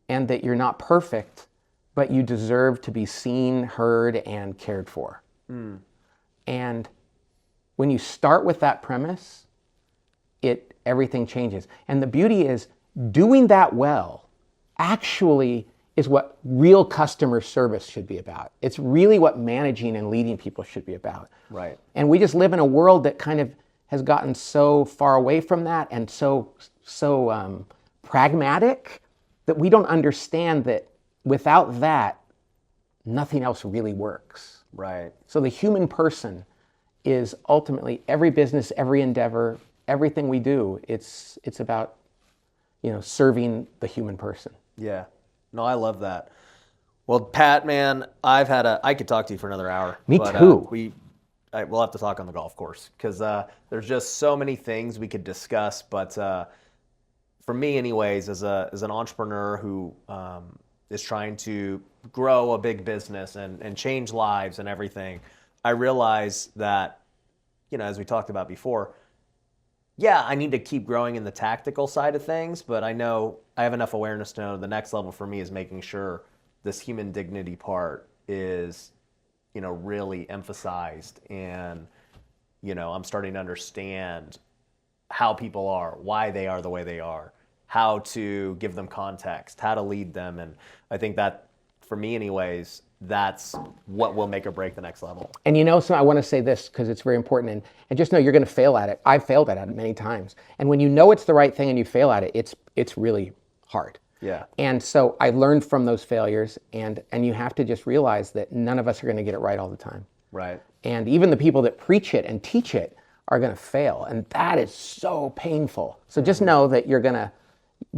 and that you're not perfect, but you deserve to be seen, heard, and cared for. And when you start with that premise, everything changes. And the beauty is, doing that well actually is what real customer service should be about. It's really what managing and leading people should be about. Right. And we just live in a world that kind of has gotten so far away from that and so pragmatic that we don't understand that without that, nothing else really works. Right. So the human person is ultimately every business, every endeavor, everything we do. It's about, serving the human person. Yeah. No, I love that. Well, Pat, man, I could talk to you for another hour. Me too. We'll have to talk on the golf course because there's just so many things we could discuss. But for me, anyways, as an entrepreneur who is trying to grow a big business and change lives and everything, I realize that, as we talked about before, yeah, I need to keep growing in the tactical side of things, but I know I have enough awareness to know the next level for me is making sure this human dignity part is, really emphasized, and, I'm starting to understand how people are, why they are the way they are, how to give them context, how to lead them, and I think that, for me anyways, that's what will make or break the next level. And so I want to say this because it's very important, and just know you're going to fail at it. I've failed at it many times. And when you know it's the right thing and you fail at it, it's really hard. Yeah. And so I learned from those failures, and you have to just realize that none of us are going to get it right all the time. Right. And even the people that preach it and teach it are going to fail. And that is so painful. So just know that you're going to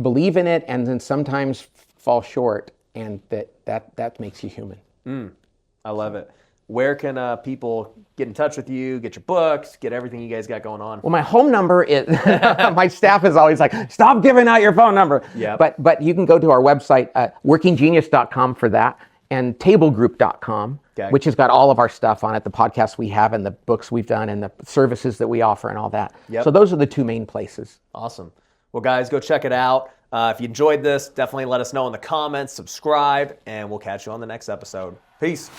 believe in it and then sometimes fall short, and that makes you human. I love it. Where can people get in touch with you, get your books, get everything you guys got going on? Well, my home number is, my staff is always like, stop giving out your phone number. Yep. But you can go to our website, workinggenius.com for that, and tablegroup.com, Okay. which has got all of our stuff on it, the podcasts we have and the books we've done and the services that we offer and all that. Yep. So those are the 2 main places. Awesome. Well, guys, go check it out. If you enjoyed this, definitely let us know in the comments, subscribe, and we'll catch you on the next episode. Peace.